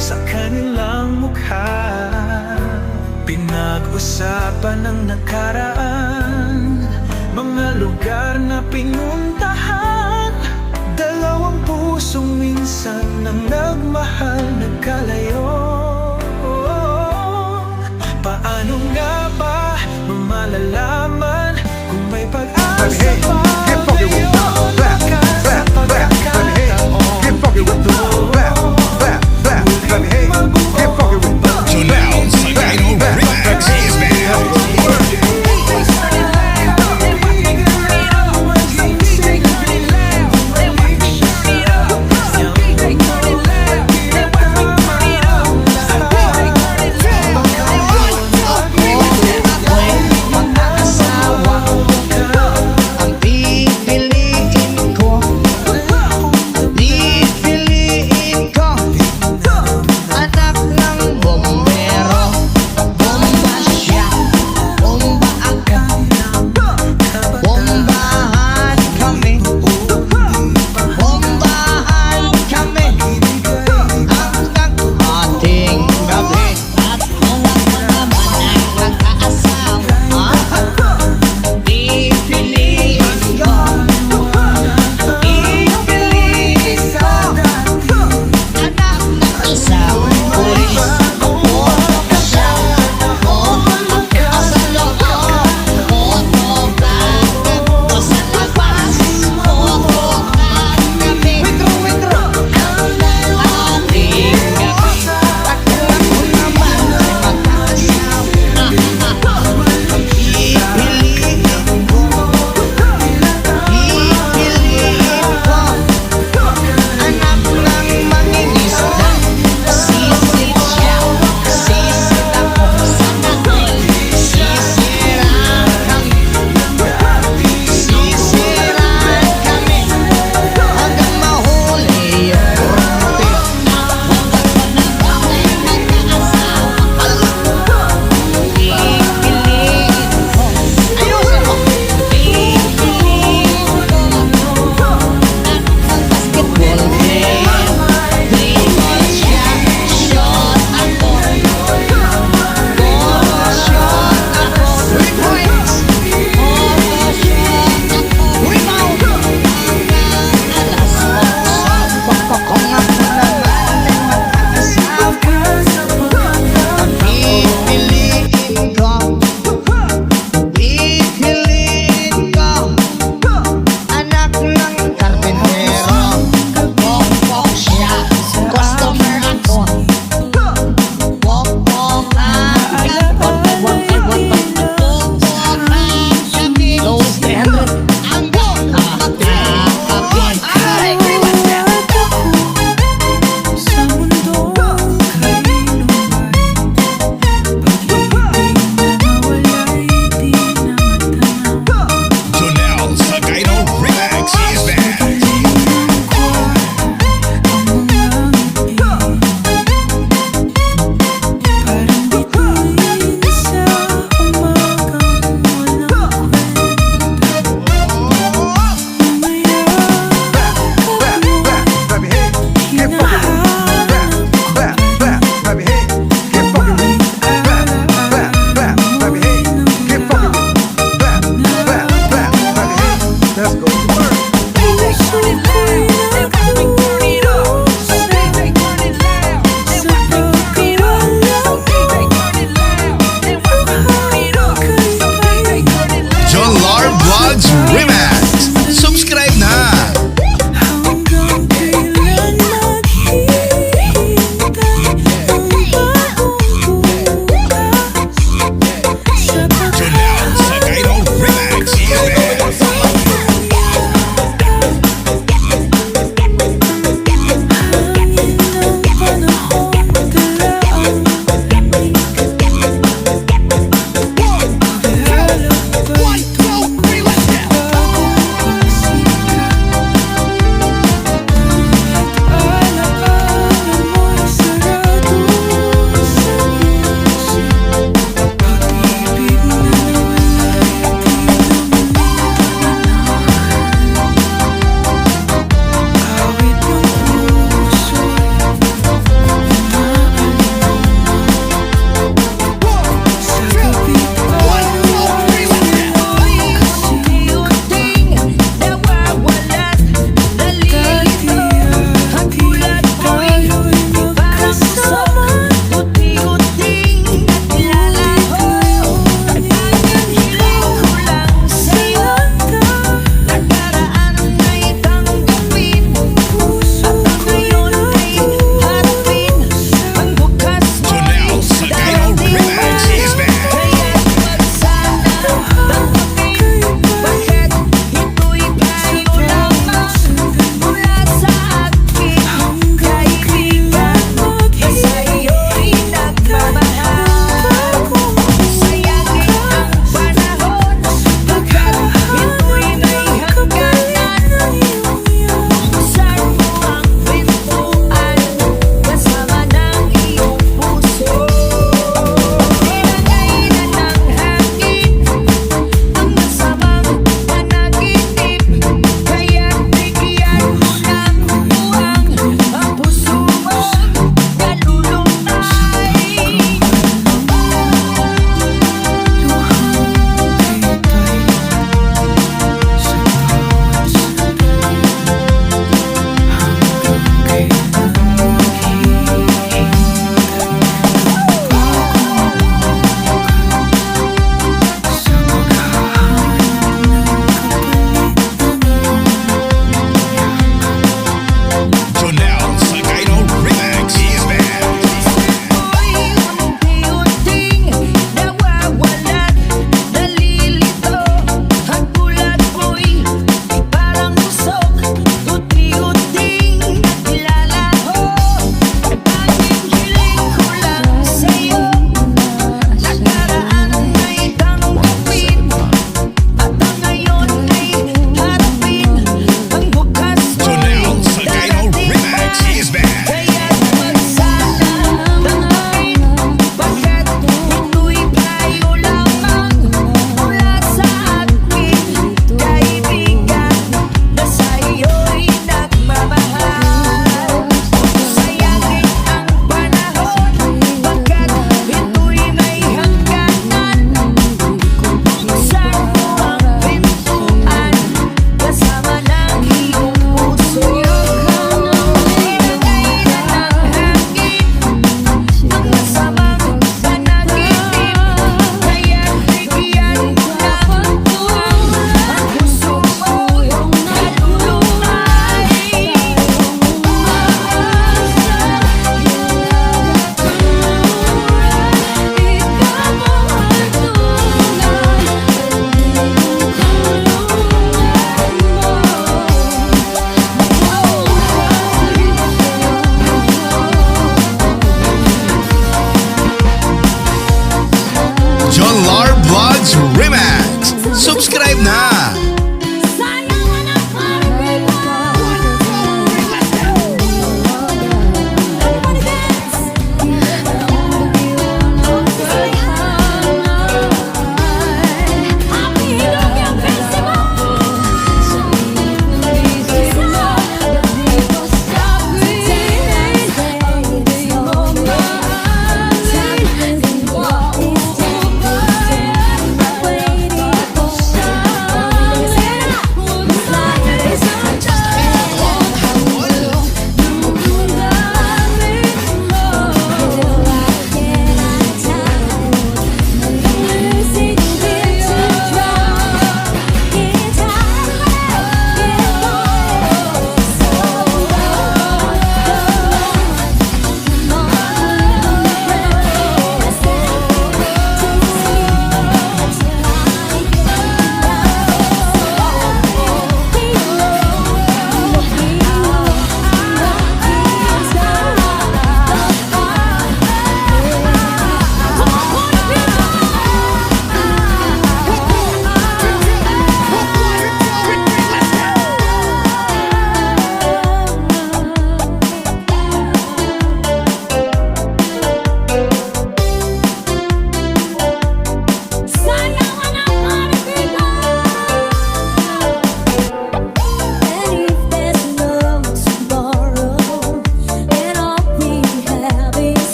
sa kanilang mukha. Pinag-usapan ng nakaraan, mga lugar na pinuntahan. Dalawang pusong minsan nang nagmahal, nagkalayo. Paano nga ba malalaman